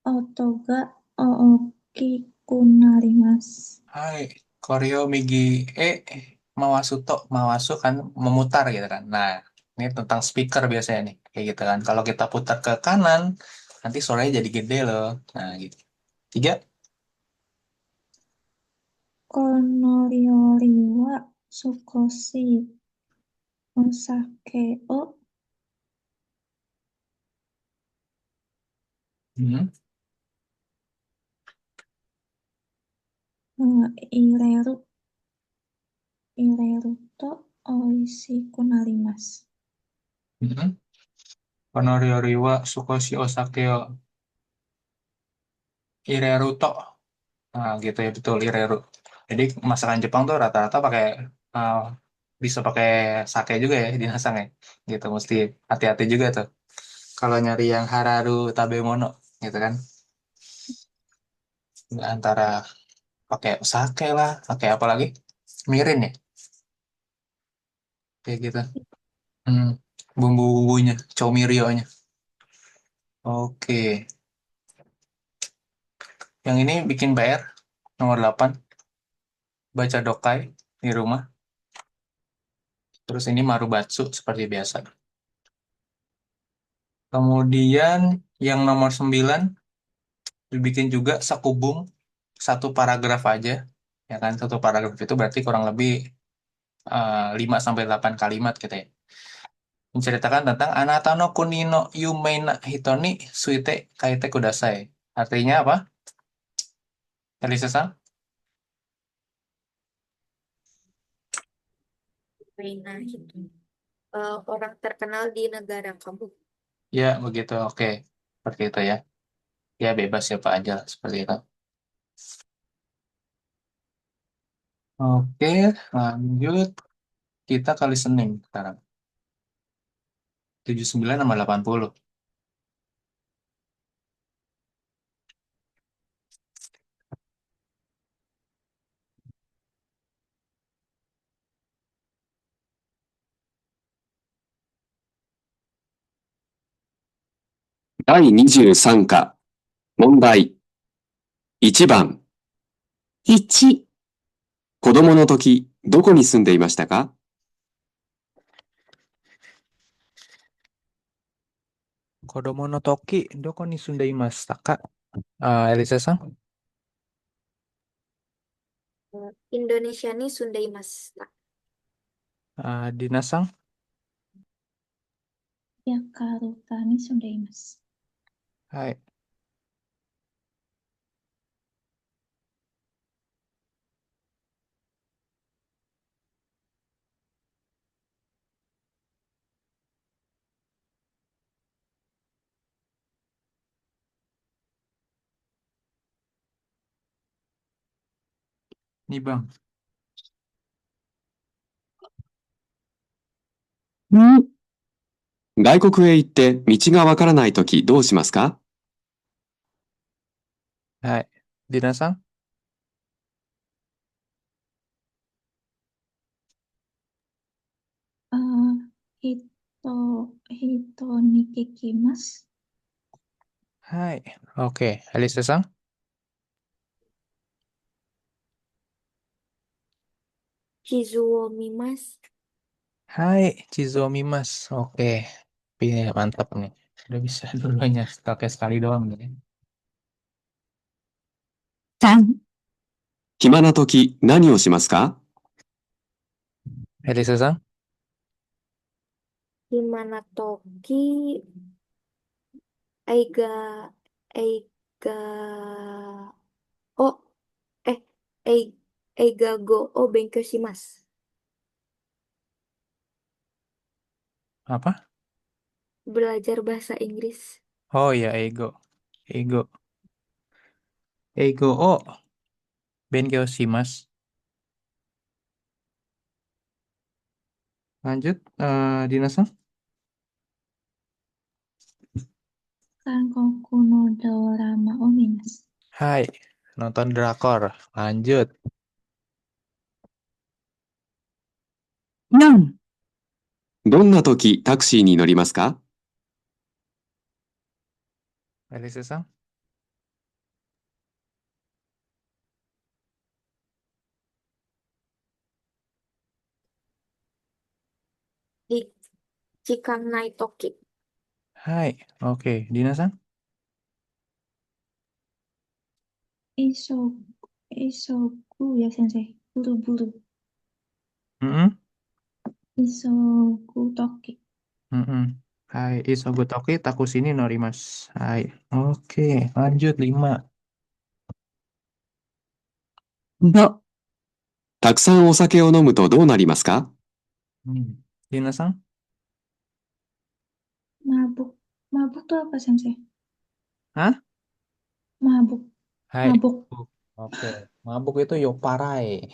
otoga ooki kunarimasu. Hai, koreo migi mawasuto, mawasu kan memutar gitu kan. Nah, ini tentang speaker biasanya nih, kayak gitu kan. Kalau kita putar ke kanan, nanti suaranya jadi gede loh. Nah, gitu. Tiga. Konoryori wa sukoshi osake o Hmm. ireru ireru to oishi kunarimasu. Hmm. Honoriori wa Sukoshi Osake o Ireruto. Nah, gitu ya, betul, Ireru. Jadi masakan Jepang tuh rata-rata pakai uh, bisa pakai sake juga ya dimasang ya. Gitu, mesti hati-hati juga tuh. Kalau nyari yang Hararu Tabemono gitu kan. Antara pakai sake lah, pakai apa lagi? Mirin ya, kayak gitu. Hmm, bumbu-bumbunya, chow-mirio-nya. Oke. Yang ini bikin PR nomor 8, baca dokai di rumah. Terus ini marubatsu seperti biasa. Kemudian yang nomor 9 dibikin juga sakubung, satu paragraf aja. Ya kan, satu paragraf itu berarti kurang lebih 5 sampai 8 kalimat gitu ya. Menceritakan tentang Anata no kuni no yumei na hito ni suite kaite kudasai. Artinya apa? Elisa-san? Nah, gitu. Orang terkenal di negara kamu. Ya, begitu. Oke. Seperti itu ya. Ya, bebas siapa aja seperti itu. Oke, lanjut. Kita kali Senin sekarang. 79 sama 80.第23課、問題。1番、1、子供の時、どこに住んでいましたか？Kodomo no Toki, doko ni sundaimasu ka? Elisa-san? Indonesia ni sundaimasu. Dina-san? Yakarta ni sundaimasu. Hai. Nih bang, ん外国へ行って道がわからないときどうしますか？はい。ディナさん。あ人に聞きます。はい。OK。エリセさん。地図を見ます。Hai, Chizo Mimas. Oke. Mantap nih. Udah bisa dulunya pakai sekali doang nih. 3、暇な時何をしますか？ Elisa Sang. Gimana Toki? Eiga, Eiga, oh, eh, Eiga go o benkyou shimasu. Apa? Belajar bahasa Inggris. Oh ya, Ego. Ego. Ego. Oh, Benkyo Shimas. Lanjut, Dina Sang. Kankoku no dorama o mimasu. Hai, nonton drakor. Lanjut. 4、どんな時タクシーに乗りますか？ Elisa Sang. Di Chikanai Toki. Hai, oke. Dina Sang. Isogu, isogu ya sensei. Buru-buru. Mm-mm. Isogu toki. Mm-mm. Hai, Isogotoki Takusini Norimas. Hai, oke. Lanjut, 5. 5、たくさんお酒を飲むとどうなりますか？ Dina Sang. Mabuk. Mabuk tuh apa sensei? Hah? Mabuk. Hai. Mabuk. Oke. Mabuk itu yoparai.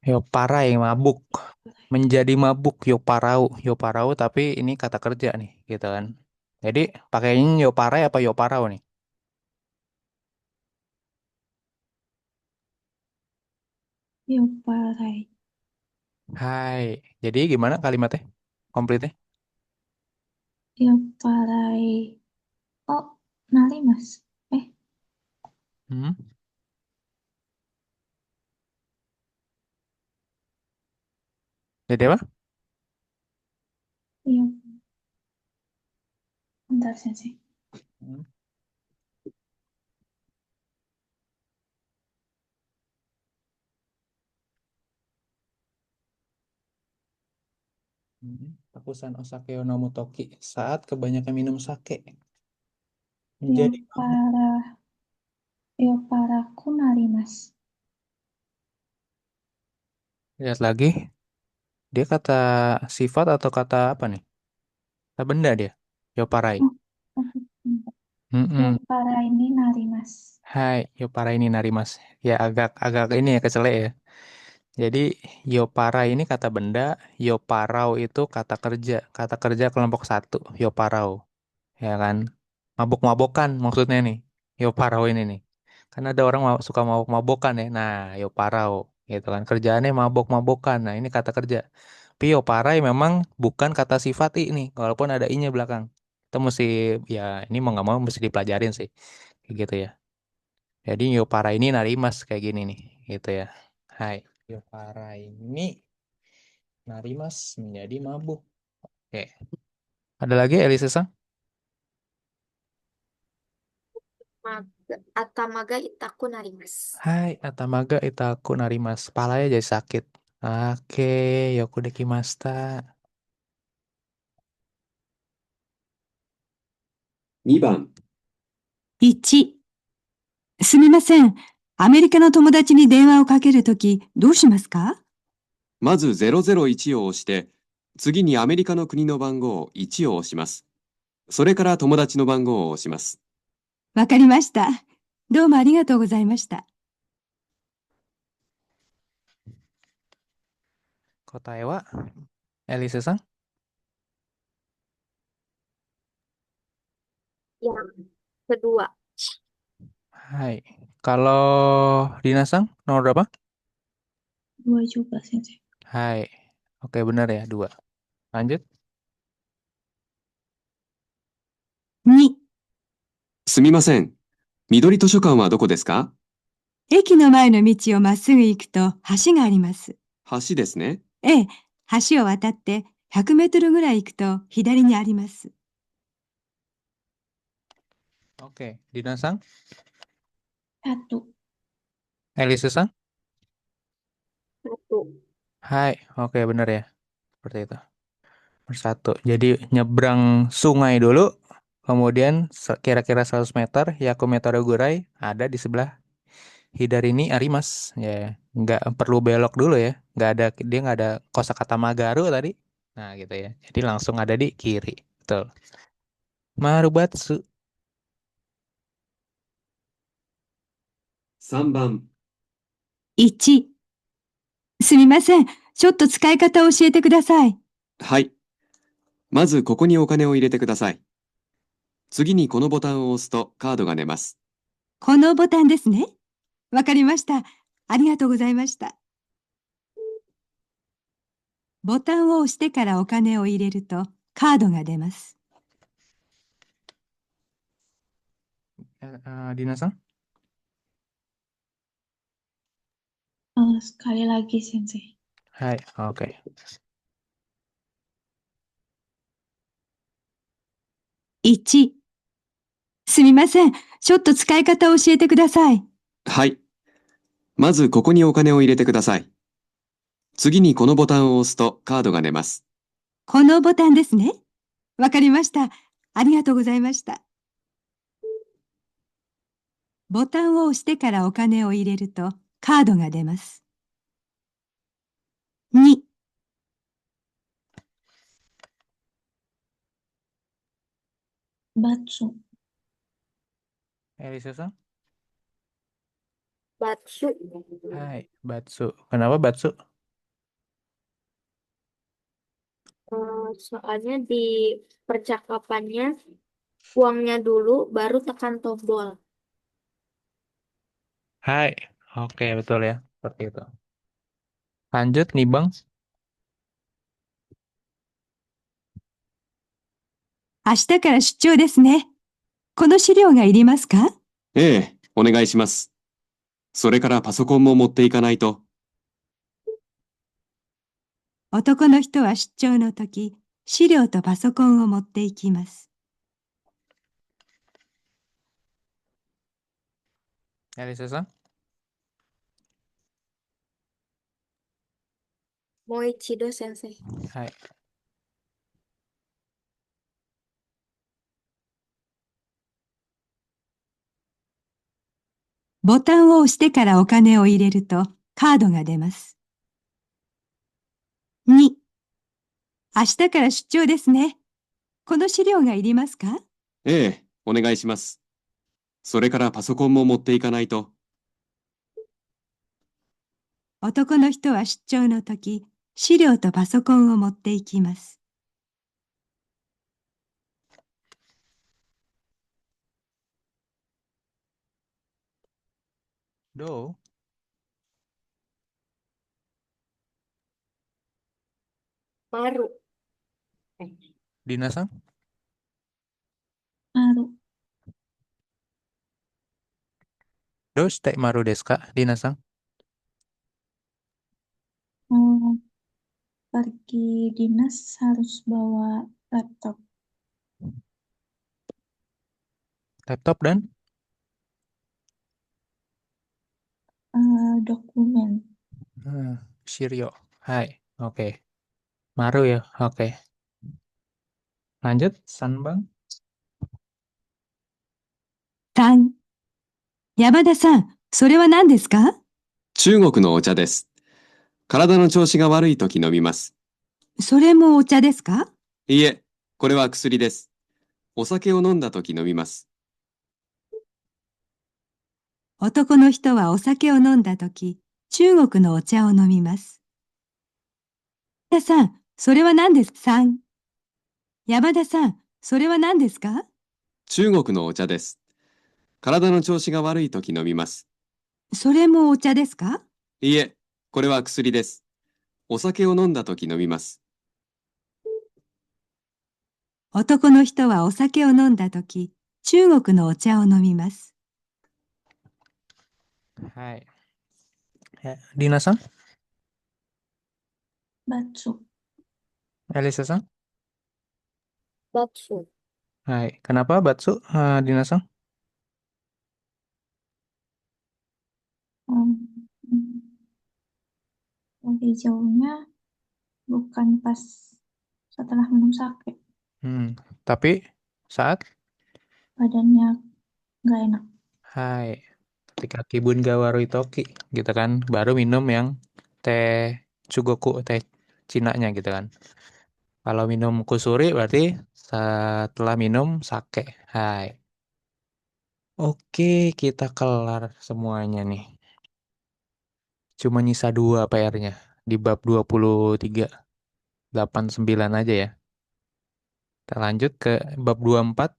Yoparai, mabuk. Menjadi mabuk, yoparau. Yoparau, tapi ini kata kerja nih, gitu kan. Jadi, pakainya yoparai apa yoparau nih? Yoparai. Hai. Jadi, gimana kalimatnya? Komplitnya? Yoparai. Oh, nari mas. Eh, Hmm? Jadi apa? iya. Bentar sensei. Hmm. Takusan osake no motoki. Saat kebanyakan minum sake. Menjadi mabuk. Yopara. Yoparaku nari mas. Lihat lagi. Dia kata sifat atau kata apa nih? Kata benda dia. Yoparai. Oh, oke. Mm-mm. Yopara ini nari mas. Hai, Yopara ini narimas. Ya agak ini ya kecelek ya. Jadi Yopara ini kata benda, Yoparau itu kata kerja. Kata kerja kelompok satu, Yoparau. Ya kan? Mabok-mabokan maksudnya nih. Yoparau ini nih. Kan ada orang suka mabok-mabokan ya. Nah, Yoparau gitu kan. Kerjaannya mabok-mabokan. Nah, ini kata kerja. Tapi Yoparai memang bukan kata sifat ini, walaupun ada i-nya belakang. Kita mesti ya ini mau nggak mau mesti dipelajarin sih. Kayak gitu ya. Jadi Yopara ini narimas kayak gini nih, gitu ya. Hai, Yopara ini narimas menjadi mabuk. Oke. Ada lagi Elisa Sang? Atamaga itaku narimasu. Hai, Atamaga Itaku narimas. Palanya jadi sakit. Oke, Yoku dekimasta. 2番、1、すみません。アメリカの友達に電話をかけるとき、どうしますか？まず001を押して、次にアメリカの国の番号1を押します。それから友達の番号を押します。わかりました。どうもありがとうございました。Kotae wa Elisa Sang? Yang kedua. Hai. Kalau Dinasang, nomor berapa? 2 juga, Sensei. Hai. Oke, benar ya, 2. Lanjut. 2、すみません。緑図書館はどこですか？駅の前の道をまっすぐ行くと橋があります。橋ですね。ええ、橋を渡って100メートルぐらい行くと左にあります。Oke, Dinasang. 1. Elisa-sang. 1. Hai. Oke, benar ya. Seperti itu. Nomor 1. Jadi nyebrang sungai dulu. Kemudian kira-kira 100 meter, Yakumetora Gurai ada di sebelah Hidarini Arimas. Ya, nggak perlu belok dulu ya. Dia nggak ada kosakata Magaru tadi. Nah, gitu ya. Jadi langsung ada di kiri. Betul. Marubatsu. 3番。1、すみません。ちょっと使い方を教えてください。はい。まずここにお金を入れてください。次にこのボタンを押すとカードが出ます。このボタンですね。わかりました。ありがとうございました。ボタンを押してからお金を入れるとカードが出ます。Dinasang. Sekali lagi, Sensei. Hai. Oke. 1、すみません。ちょっと使い方を教えてください。はい。まずここにお金を入れてください。次にこのボタンを押すとカードが出ます。このボタンですね。わかりました。ありがとうございました。ボタンを押してからお金を入れるとカードが出ます。2、Batsu. Elisa-sang. Batsu. Hai. Batsu. Kenapa Batsu? Soalnya di percakapannya uangnya dulu baru tekan tombol. Hai. Oke, betul ya. Seperti itu. Lanjut nih, Bang. 明日から出張ですね。この資料がいりますか？ええ、お願いします。それからパソコンも持っていかないと。男の人は出張の時、資料とパソコンを持っていきます。Elisa-sang. Moichido Sensei. Hai. ボタンを押してからお金を入れるとカードが出ます。2、明日から出張ですね。この資料がいりますか？ええ、お願いします。それからパソコンも持っていかないと。男の人は出張の時、資料とパソコンを持っていきます。Do. Maru. Dinasang. Maru. Do shite maru desu ka, Dinasang? Pergi dinas harus bawa laptop. Laptop dan Dokumen. Shiryo. Hai. Oke. Maru ya. Oke. Lanjut, San Bang. 3、山田さん、それは何ですか？中国のお茶です。体の調子が悪いとき飲みます。それもお茶ですか？いいえ、これは薬です。お酒を飲んだとき飲みます。男の人はお酒を飲んだとき、中国のお茶を飲みます。山田さん、それは何ですか？ 3、山田さん、それは何ですか？中国のお茶です。体の調子が悪いとき飲みます。それもお茶ですか？いいえ、これは薬です。お酒を飲んだとき飲みます。男の人はお酒を飲んだとき、中国のお茶を飲みます。はい。ディナさん、バツ。エリサさん。Bakso. Hai. Kenapa Batsu, Dina Sang? Hmm, yang hijaunya bukan pas setelah minum sake. Tapi saat Badannya nggak enak. hai, ketika Kibun Gawaru Itoki gitu kan, baru minum yang teh Chugoku, teh Cinanya gitu kan. Kalau minum kusuri berarti setelah minum sake. Hai. Oke, kita kelar semuanya nih. Cuma nyisa 2 PR-nya di bab 23. 89 aja ya. Kita lanjut ke bab 24.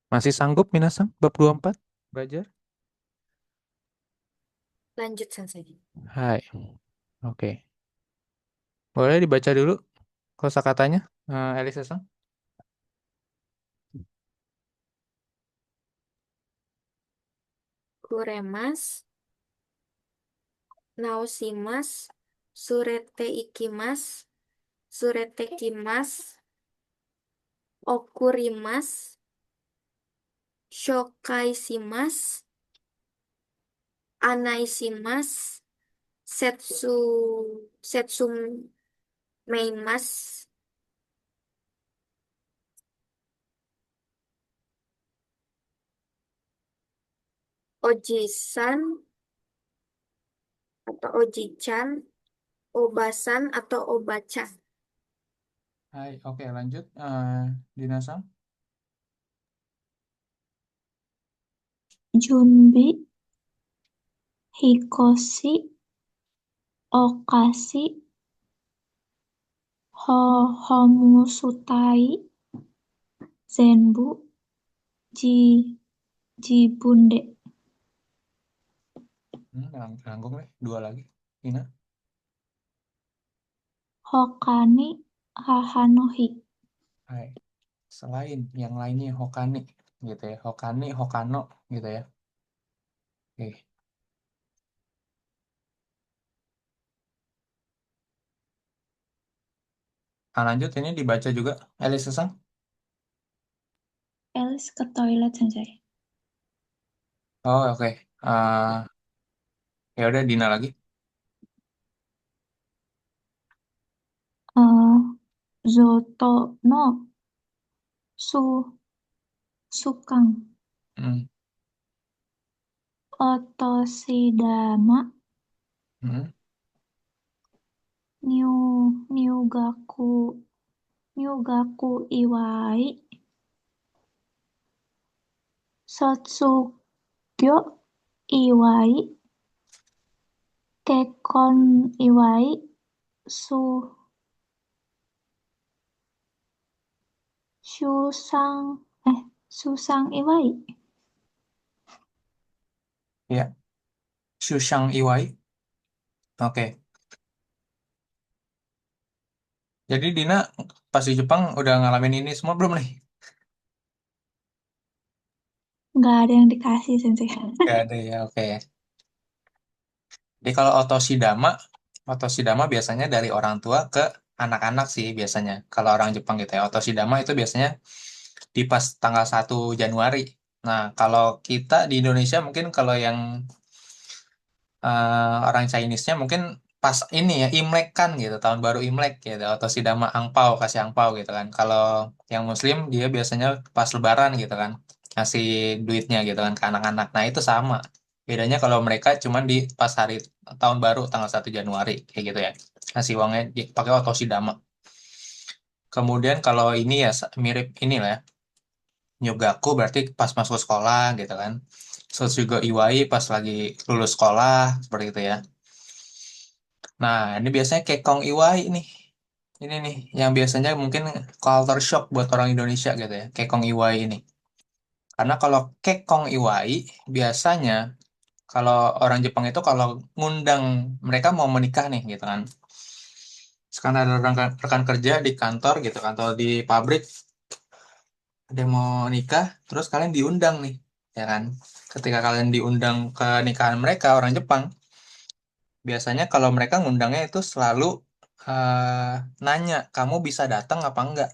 Masih sanggup Minasang bab 24? Belajar? Lanjut, Sensei. Hai. Oke. Boleh dibaca dulu kosakatanya, Elisa-san? Kuremas, naosimas, surete ikimas, surete kimas, okurimas, shokaisimas, anaisimas, setsu, setsumeimas, ojisan atau ojichan, obasan atau obacan. Hai, oke lanjut. Dina-san? Junbi, Hikoshi, Okashi, Homusutai, Zenbu, Ji, Jibunde. Nanggung deh, 2 lagi. Dina? Hokani, Hahanohi. Hai. Selain yang lainnya Hokani gitu ya. Hokani, Hokano gitu ya. Oke. Lanjut ini dibaca juga Elisa-san. Alice ke toilet Sensei. Oh, oke. Ya udah Dina lagi. Zoto no su sukang Hmm. otoshidama Hmm. niu niugaku niugaku iwai sotsugyo iwai kekon iwai su susang susang iwai. Ya, Shushang Iwai. Oke. Jadi Dina pas di Jepang udah ngalamin ini semua belum nih? Nggak ada yang dikasih Sensei. Gak ada ya, oke ya. Jadi kalau otoshidama biasanya dari orang tua ke anak-anak sih biasanya. Kalau orang Jepang gitu ya, otoshidama itu biasanya di pas tanggal 1 Januari. Nah, kalau kita di Indonesia mungkin kalau yang orang Chinese-nya mungkin pas ini ya Imlek kan gitu, tahun baru Imlek gitu, otoshidama angpau, kasih angpau gitu kan. Kalau yang Muslim dia biasanya pas Lebaran gitu kan, kasih duitnya gitu kan ke anak-anak. Nah, itu sama. Bedanya kalau mereka cuman di pas hari tahun baru tanggal 1 Januari kayak gitu ya. Kasih uangnya pakai otoshidama. Kemudian kalau ini ya mirip ini lah ya. Nyugaku berarti pas masuk sekolah gitu kan. Terus juga Iwai pas lagi lulus sekolah seperti itu ya. Nah, ini biasanya Kekong Iwai nih. Ini nih yang biasanya mungkin culture shock buat orang Indonesia gitu ya. Kekong Iwai ini. Karena kalau kekong iwai biasanya kalau orang Jepang itu kalau ngundang mereka mau menikah nih gitu kan. Sekarang ada rekan kerja di kantor gitu, kantor di pabrik, ada yang mau nikah, terus kalian diundang nih, ya kan? Ketika kalian diundang ke nikahan mereka orang Jepang, biasanya kalau mereka ngundangnya itu selalu nanya, kamu bisa datang apa enggak?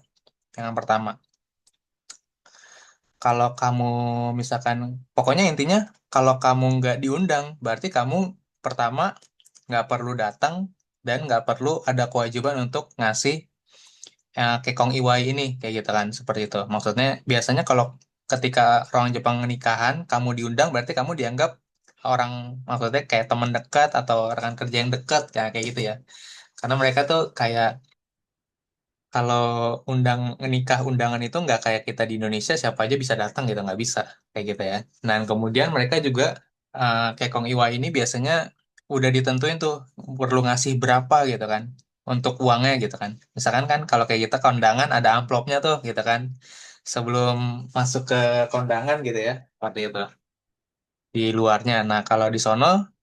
Yang pertama. Kalau kamu misalkan, pokoknya intinya kalau kamu nggak diundang, berarti kamu pertama nggak perlu datang dan nggak perlu ada kewajiban untuk ngasih kekong iwai ini kayak gitu kan, seperti itu. Maksudnya biasanya kalau ketika orang Jepang nikahan, kamu diundang berarti kamu dianggap orang, maksudnya kayak teman dekat atau rekan kerja yang dekat ya kayak gitu ya. Karena mereka tuh kayak kalau undang nikah undangan itu nggak kayak kita di Indonesia siapa aja bisa datang gitu, nggak bisa kayak gitu ya. Dan kemudian mereka juga kekong iwa ini biasanya udah ditentuin tuh perlu ngasih berapa gitu kan untuk uangnya gitu kan. Misalkan kan kalau kayak kita kondangan ada amplopnya tuh gitu kan sebelum masuk ke kondangan gitu ya, seperti itu di luarnya. Nah kalau di sono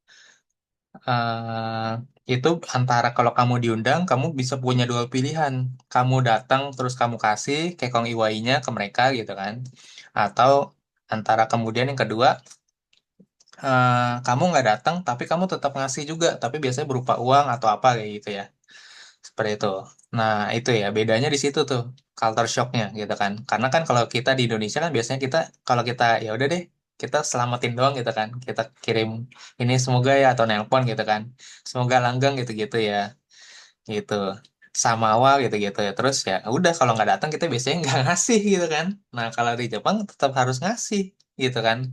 eh itu antara kalau kamu diundang, kamu bisa punya dua pilihan. Kamu datang terus kamu kasih kekong iwainya ke mereka gitu kan. Atau antara kemudian yang kedua, kamu nggak datang tapi kamu tetap ngasih juga, tapi biasanya berupa uang atau apa kayak gitu ya. Seperti itu. Nah, itu ya bedanya di situ tuh culture shocknya gitu kan. Karena kan kalau kita di Indonesia kan biasanya kita kalau kita ya udah deh kita selamatin doang gitu kan. Kita kirim ini semoga ya atau nelpon gitu kan. Semoga langgeng gitu-gitu ya. Gitu. Samawa gitu-gitu ya. Terus ya udah kalau nggak datang kita biasanya nggak ngasih gitu kan. Nah, kalau di Jepang tetap harus ngasih gitu kan.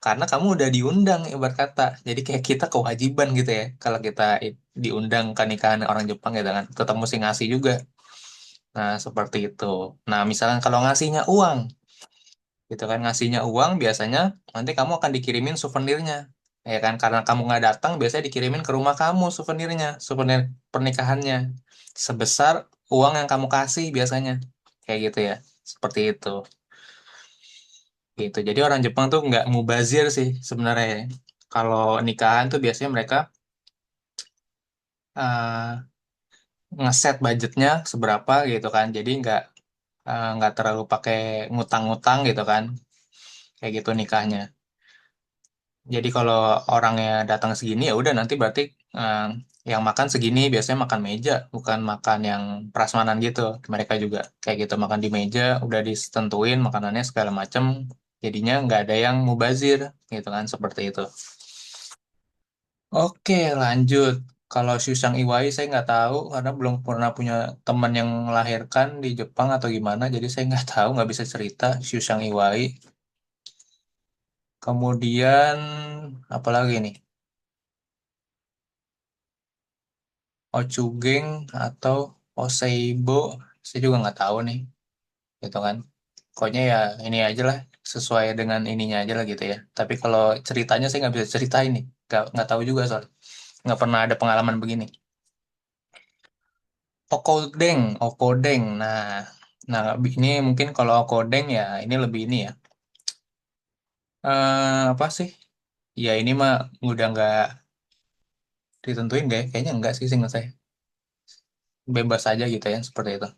Karena kamu udah diundang ibarat kata. Jadi kayak kita kewajiban gitu ya. Kalau kita diundang ke nikahan orang Jepang gitu kan. Tetap mesti ngasih juga. Nah, seperti itu. Nah, misalkan kalau ngasihnya uang, gitu kan. Ngasihnya uang biasanya nanti kamu akan dikirimin souvenirnya. Ya kan, karena kamu nggak datang, biasanya dikirimin ke rumah kamu souvenirnya, souvenir pernikahannya. Sebesar uang yang kamu kasih biasanya. Kayak gitu ya. Seperti itu. Gitu. Jadi orang Jepang tuh nggak mubazir sih sebenarnya, ya. Kalau nikahan tuh biasanya mereka eh, ngeset budgetnya seberapa gitu kan. Jadi nggak terlalu pakai ngutang-ngutang gitu kan. Kayak gitu nikahnya. Jadi kalau orangnya datang segini ya udah nanti berarti eh, yang makan segini biasanya makan meja, bukan makan yang prasmanan gitu. Mereka juga kayak gitu makan di meja, udah ditentuin makanannya segala macam. Jadinya nggak ada yang mubazir gitu kan seperti itu. Oke, lanjut. Kalau Shusang Iwai saya nggak tahu karena belum pernah punya teman yang melahirkan di Jepang atau gimana, jadi saya nggak tahu, nggak bisa cerita Shusang Iwai. Kemudian apalagi nih? Ochugeng atau Oseibo, saya juga nggak tahu nih, gitu kan. Pokoknya ya ini aja lah, sesuai dengan ininya aja lah gitu ya. Tapi kalau ceritanya saya nggak bisa ceritain nih, nggak tahu juga soal, nggak pernah ada pengalaman begini. Okodeng, Okodeng. Nah, ini mungkin kalau Okodeng ya ini lebih ini ya. Apa sih? Ya ini mah udah nggak ditentuin deh. Kayaknya enggak sih seingat saya. Bebas aja gitu ya seperti itu.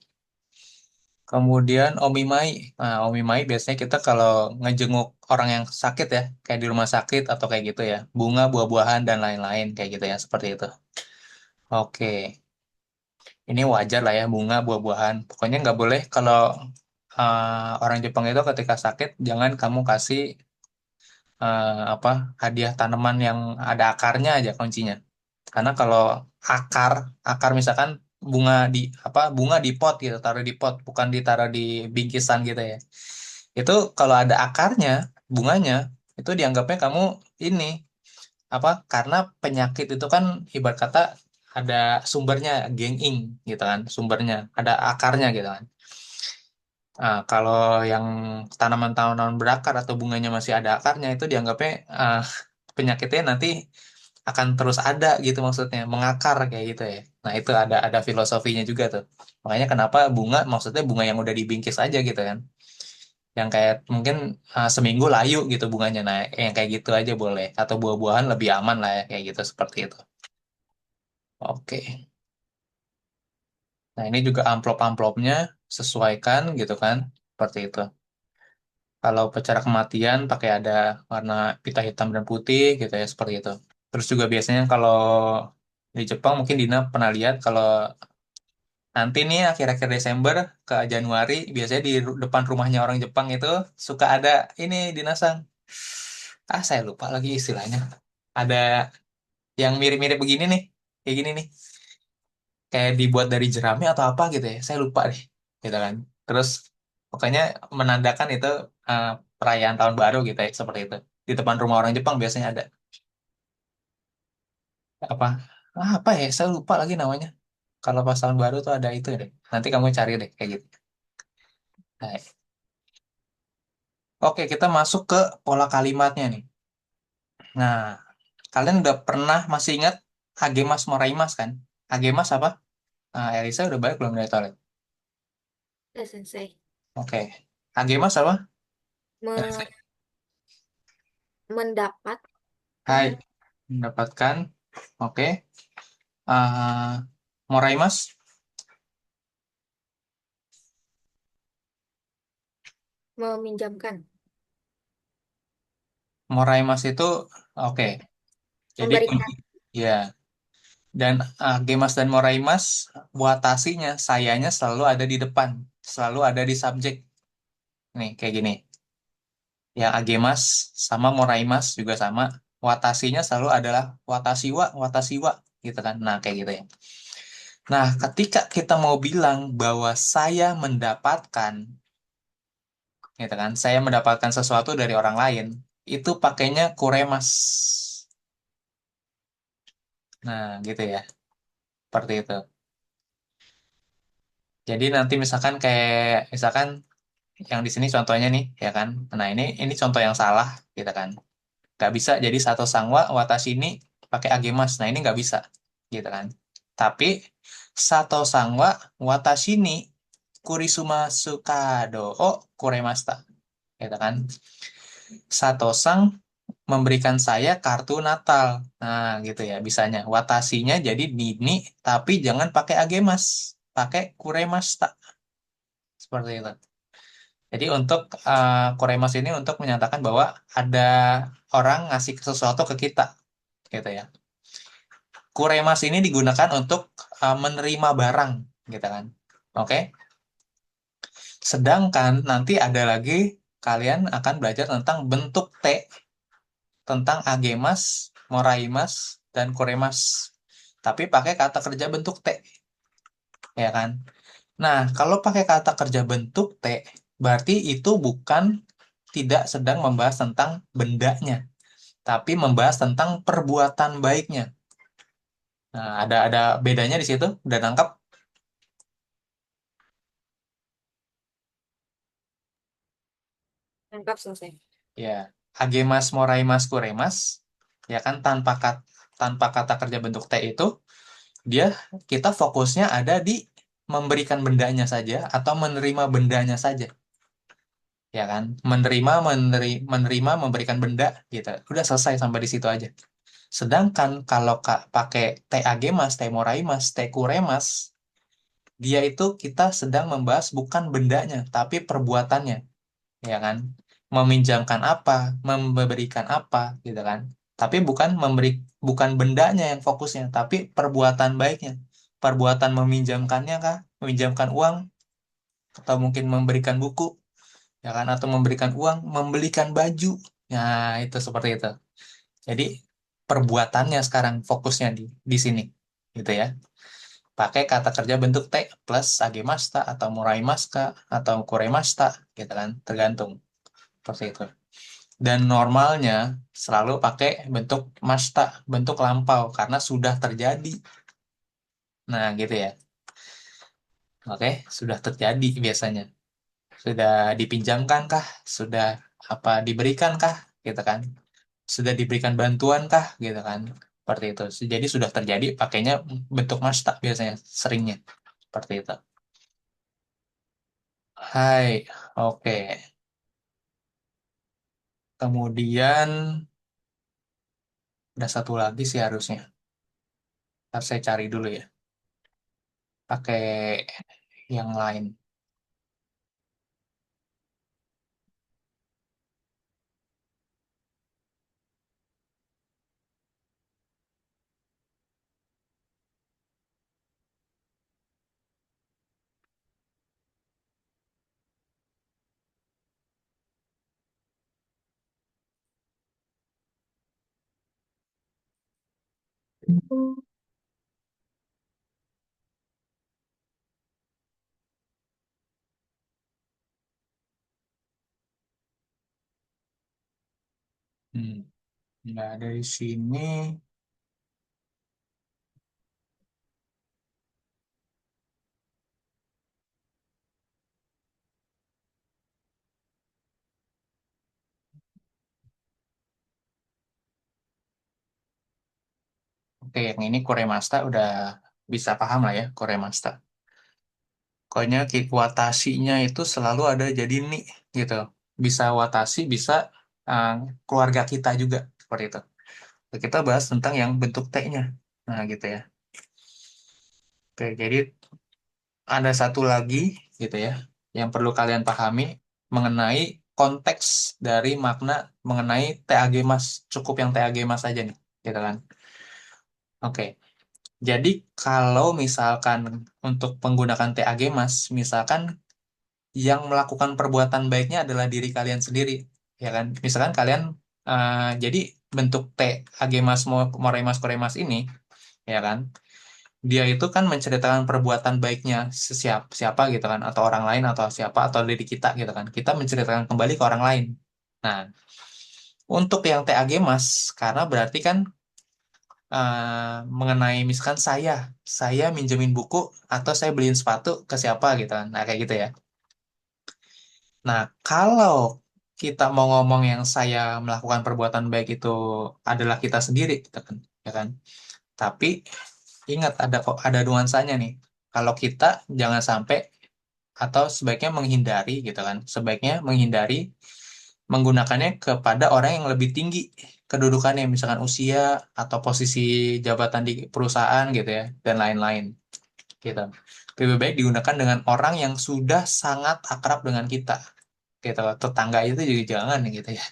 Kemudian Omimai. Nah, Omimai biasanya kita kalau ngejenguk orang yang sakit ya, kayak di rumah sakit atau kayak gitu ya. Bunga, buah-buahan dan lain-lain kayak gitu ya, seperti itu. Oke. Ini wajar lah ya, bunga, buah-buahan. Pokoknya nggak boleh kalau orang Jepang itu ketika sakit, jangan kamu kasih apa hadiah tanaman yang ada akarnya aja kuncinya. Karena kalau akar, akar misalkan bunga di pot gitu, taruh di pot, bukan ditaruh di bingkisan gitu ya. Itu kalau ada akarnya, bunganya, itu dianggapnya kamu ini apa? Karena penyakit itu kan ibarat kata ada sumbernya, genging gitu kan, sumbernya, ada akarnya gitu kan. Nah, kalau yang tanaman-tanaman berakar atau bunganya masih ada akarnya itu dianggapnya penyakitnya nanti akan terus ada gitu, maksudnya mengakar kayak gitu ya. Nah, itu ada filosofinya juga tuh. Makanya kenapa bunga maksudnya bunga yang udah dibingkis aja gitu kan. Yang kayak mungkin seminggu layu gitu bunganya. Nah, yang kayak gitu aja boleh. Atau buah-buahan lebih aman lah ya, kayak gitu seperti itu. Oke. Nah, ini juga amplop-amplopnya sesuaikan gitu kan. Seperti itu. Kalau upacara kematian pakai ada warna pita hitam dan putih gitu ya, seperti itu. Terus juga biasanya kalau di Jepang mungkin Dina pernah lihat kalau nanti nih akhir-akhir Desember ke Januari biasanya di depan rumahnya orang Jepang itu suka ada ini dinasang. Saya lupa lagi istilahnya. Ada yang mirip-mirip begini nih. Kayak gini nih. Kayak dibuat dari jerami atau apa gitu ya. Saya lupa deh. Gitu kan. Terus pokoknya menandakan itu eh, perayaan tahun baru gitu ya. Seperti itu. Di depan rumah orang Jepang biasanya ada. Apa? Apa ya? Saya lupa lagi namanya. Kalau pas tahun baru tuh ada itu deh. Nanti kamu cari deh kayak gitu. Nah, oke, kita masuk ke pola kalimatnya nih. Nah, kalian udah pernah masih ingat Agemas Moraimas kan? Agemas apa? Elisa udah balik belum dari toilet? Ya, Sensei. Oke. Agemas apa? Elisa. Me- mendapatkan, Hai. Mendapatkan. Oke. Moraimas. meminjamkan, Moraimas itu oke. Jadi memberikan. ya. Dan Agemas dan Moraimas buatasinya sayanya selalu ada di depan, selalu ada di subjek. Nih kayak gini. Yang Agemas sama Moraimas juga sama. Watasinya selalu adalah watashi wa gitu kan. Nah, kayak gitu ya. Nah, ketika kita mau bilang bahwa saya mendapatkan, gitu kan, saya mendapatkan sesuatu dari orang lain, itu pakainya kuremas. Nah, gitu ya. Seperti itu. Jadi nanti misalkan kayak, misalkan yang di sini contohnya nih, ya kan. Nah, ini contoh yang salah, gitu kan. Nggak bisa jadi satu sangwa watashi ni pakai agemas. Nah, ini nggak bisa, gitu kan. Tapi sato sangwa watashi ni kurisuma sukado o kuremasta, gitu kan. Sato sang memberikan saya kartu Natal. Nah, gitu ya bisanya. Watashinya jadi nini tapi jangan pakai agemas, pakai kuremasta. Seperti itu. Jadi untuk kuremas ini untuk menyatakan bahwa ada orang ngasih sesuatu ke kita, gitu ya. Kuremas ini digunakan untuk menerima barang, gitu kan. Oke. Sedangkan nanti ada lagi kalian akan belajar tentang bentuk T, tentang agemas, moraimas, dan kuremas. Tapi pakai kata kerja bentuk T, ya kan. Nah, kalau pakai kata kerja bentuk T, berarti itu bukan tidak sedang membahas tentang bendanya, tapi membahas tentang perbuatan baiknya. Nah, ada bedanya di situ. Udah nangkap? Lengkap selesai. Ya, agemas, moraimas, kuremas, ya kan tanpa kata kerja bentuk T itu, dia kita fokusnya ada di memberikan bendanya saja atau menerima bendanya saja, ya kan? Menerima memberikan benda gitu. Udah selesai sampai di situ aja. Sedangkan kalau Kak pakai T agemas, T moraimas, T kuremas, dia itu kita sedang membahas bukan bendanya, tapi perbuatannya, ya kan? Meminjamkan apa, memberikan apa, gitu kan? Tapi bukan bendanya yang fokusnya, tapi perbuatan baiknya. Perbuatan meminjamkannya kah? Meminjamkan uang atau mungkin memberikan buku, ya kan? Atau memberikan uang, membelikan baju. Nah, itu seperti itu. Jadi perbuatannya sekarang fokusnya di sini, gitu ya. Pakai kata kerja bentuk T plus agemasta atau moraimasta atau kuremasta, gitu kan? Tergantung seperti itu. Dan normalnya selalu pakai bentuk masta, bentuk lampau karena sudah terjadi. Nah, gitu ya. Oke, sudah terjadi biasanya. Sudah dipinjamkan kah? Sudah apa diberikan kah? Gitu kan. Sudah diberikan bantuan kah? Gitu kan. Seperti itu. Jadi sudah terjadi pakainya bentuk masta biasanya seringnya. Seperti itu. Hai. Oke. Kemudian ada satu lagi sih harusnya. Ntar saya cari dulu ya. Pakai yang lain. Hmm, nggak ada di sini. Oke, yang ini Koremasta udah bisa paham lah ya, Koremasta. Pokoknya watasinya itu selalu ada jadi ni gitu. Bisa watasi, bisa uh, keluarga kita juga seperti itu. Kita bahas tentang yang bentuk T-nya. Nah, gitu ya. Oke, jadi ada satu lagi gitu ya yang perlu kalian pahami mengenai konteks dari makna mengenai TAG Mas. Cukup yang TAG Mas aja nih, gitu kan. Oke. Jadi kalau misalkan untuk menggunakan TAG Mas, misalkan yang melakukan perbuatan baiknya adalah diri kalian sendiri, ya kan? Misalkan kalian jadi bentuk T agemas moremas koremas ini, ya kan? Dia itu kan menceritakan perbuatan baiknya siapa gitu kan, atau orang lain atau siapa atau diri kita gitu kan. Kita menceritakan kembali ke orang lain. Nah, untuk yang T agemas karena berarti kan mengenai misalkan saya minjemin buku atau saya beliin sepatu ke siapa gitu kan. Nah, kayak gitu ya. Nah, kalau kita mau ngomong yang saya melakukan perbuatan baik itu adalah kita sendiri, gitu kan, ya kan? Tapi ingat ada kok ada nuansanya nih. Kalau kita jangan sampai atau sebaiknya menghindari, gitu kan? Sebaiknya menghindari menggunakannya kepada orang yang lebih tinggi kedudukannya, misalkan usia atau posisi jabatan di perusahaan, gitu ya, dan lain-lain, gitu. Lebih baik digunakan dengan orang yang sudah sangat akrab dengan kita gitu. Tetangga itu juga jangan gitu ya,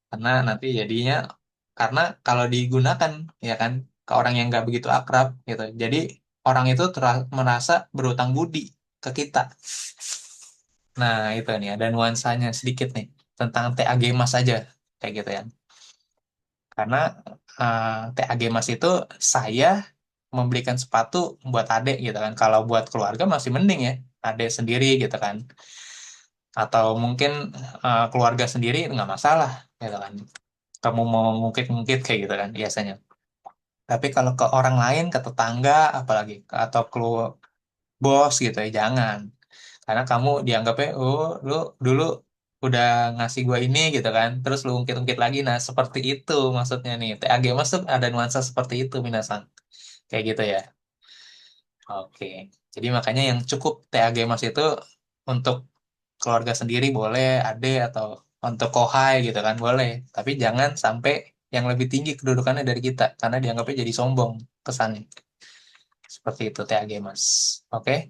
karena nanti jadinya karena kalau digunakan ya kan ke orang yang nggak begitu akrab gitu, jadi orang itu merasa berutang budi ke kita. Nah, itu nih ada nuansanya sedikit nih tentang TAG Mas aja kayak gitu ya, karena TAG Mas itu saya membelikan sepatu buat adek gitu kan. Kalau buat keluarga masih mending ya, adek sendiri gitu kan, atau mungkin keluarga sendiri nggak masalah gitu kan, kamu mau ngungkit-ngungkit kayak gitu kan biasanya. Tapi kalau ke orang lain, ke tetangga apalagi atau ke bos gitu ya jangan, karena kamu dianggapnya oh lu dulu udah ngasih gua ini gitu kan, terus lu ungkit-ungkit lagi. Nah, seperti itu maksudnya nih TAG masuk ada nuansa seperti itu minasan, kayak gitu ya. Oke, jadi makanya yang cukup TAG Mas itu untuk keluarga sendiri boleh, ade atau untuk kohai gitu kan boleh. Tapi jangan sampai yang lebih tinggi kedudukannya dari kita, karena dianggapnya jadi sombong kesannya. Seperti itu TAG Mas. Oke,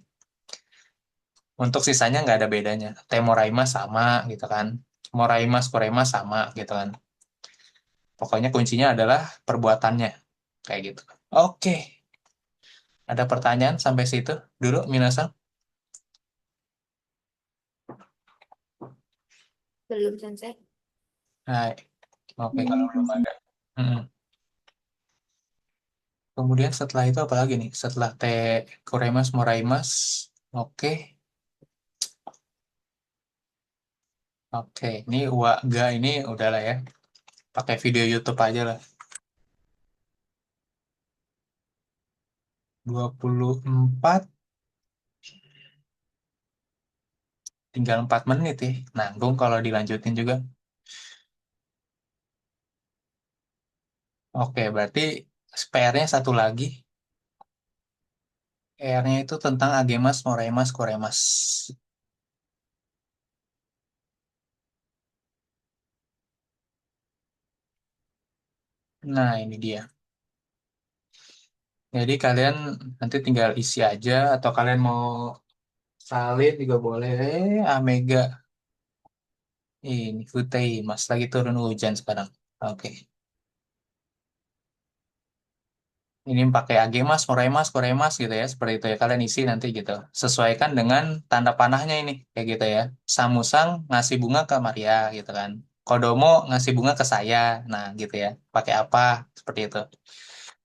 untuk sisanya nggak ada bedanya. Temoraima sama gitu kan. Moraimas, Korema sama gitu kan. Pokoknya kuncinya adalah perbuatannya. Kayak gitu. Oke, ada pertanyaan sampai situ dulu, Minasang? Belum sensei. Hai. Oke, Belum kalau belum selesai. ada. Mm-mm. Kemudian setelah itu apa lagi nih? Setelah T Koremas Moraimas. Oke. Oke, ini Waga ini udahlah ya. Pakai video YouTube aja lah. 24, tinggal 4 menit ya. Nanggung kalau dilanjutin juga. Oke, berarti PR-nya satu lagi. PR-nya itu tentang Agemas Moraimas Koremas. Nah, ini dia. Jadi kalian nanti tinggal isi aja atau kalian mau salin juga boleh. Amega ini Futei Mas lagi turun hujan sekarang. Oke. Ini pakai agemas, moremas, koremas gitu ya. Seperti itu ya. Kalian isi nanti gitu. Sesuaikan dengan tanda panahnya ini. Kayak gitu ya. Samusang ngasih bunga ke Maria gitu kan. Kodomo ngasih bunga ke saya. Nah gitu ya. Pakai apa? Seperti itu.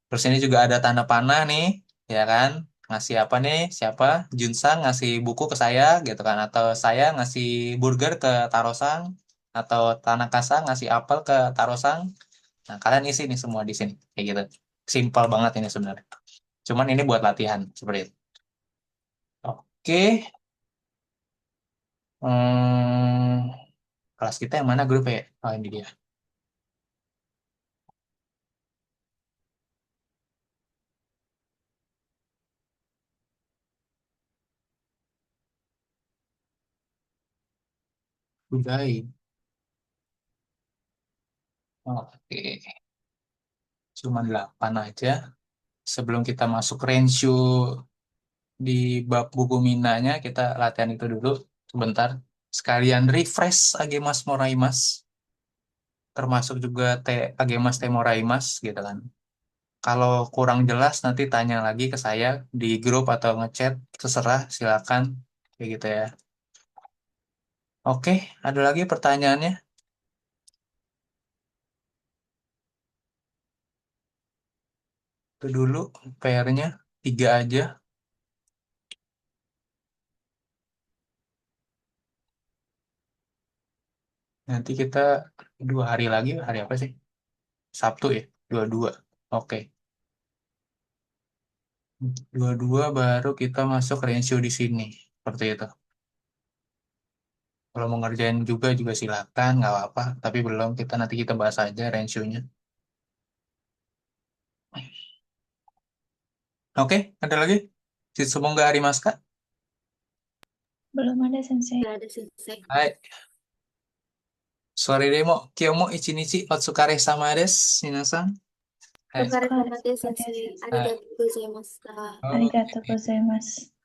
Terus ini juga ada tanda panah nih. Ya kan. Ngasih apa nih? Siapa? Junsang ngasih buku ke saya gitu kan. Atau saya ngasih burger ke Tarosang. Atau Tanakasa ngasih apel ke Tarosang. Nah, kalian isi nih semua di sini. Kayak gitu. Simpel banget ini sebenarnya. Cuman ini buat latihan seperti itu. Oke. Hmm, kelas kita yang mana grup ya? Oh, ini dia. Budaya. Oke. Cuman 8 aja. Sebelum kita masuk Renshu di bab buku Minanya, kita latihan itu dulu sebentar. Sekalian refresh Agemas Moraimas. Termasuk juga Agemas Temoraimas gitu kan. Kalau kurang jelas nanti tanya lagi ke saya di grup atau ngechat, terserah silakan kayak gitu ya. Oke, ada lagi pertanyaannya? Itu dulu PR-nya 3 aja. Nanti kita 2 hari lagi, hari apa sih? Sabtu ya, 22. Oke, 22 baru kita masuk rensio di sini. Seperti itu. Kalau mau ngerjain juga silakan, nggak apa-apa. Tapi belum, nanti kita bahas aja rensionya. Oke, ada lagi? Semoga hari Maska. Belum ada Sensei. Gak ada selesai. Hai, sore demo, kyomo ichinichi otsukare sama desu, minasan. Hai, O疲れ様です、お疲れ様先生。です。ありがはい。とうございました。ありがとうございます。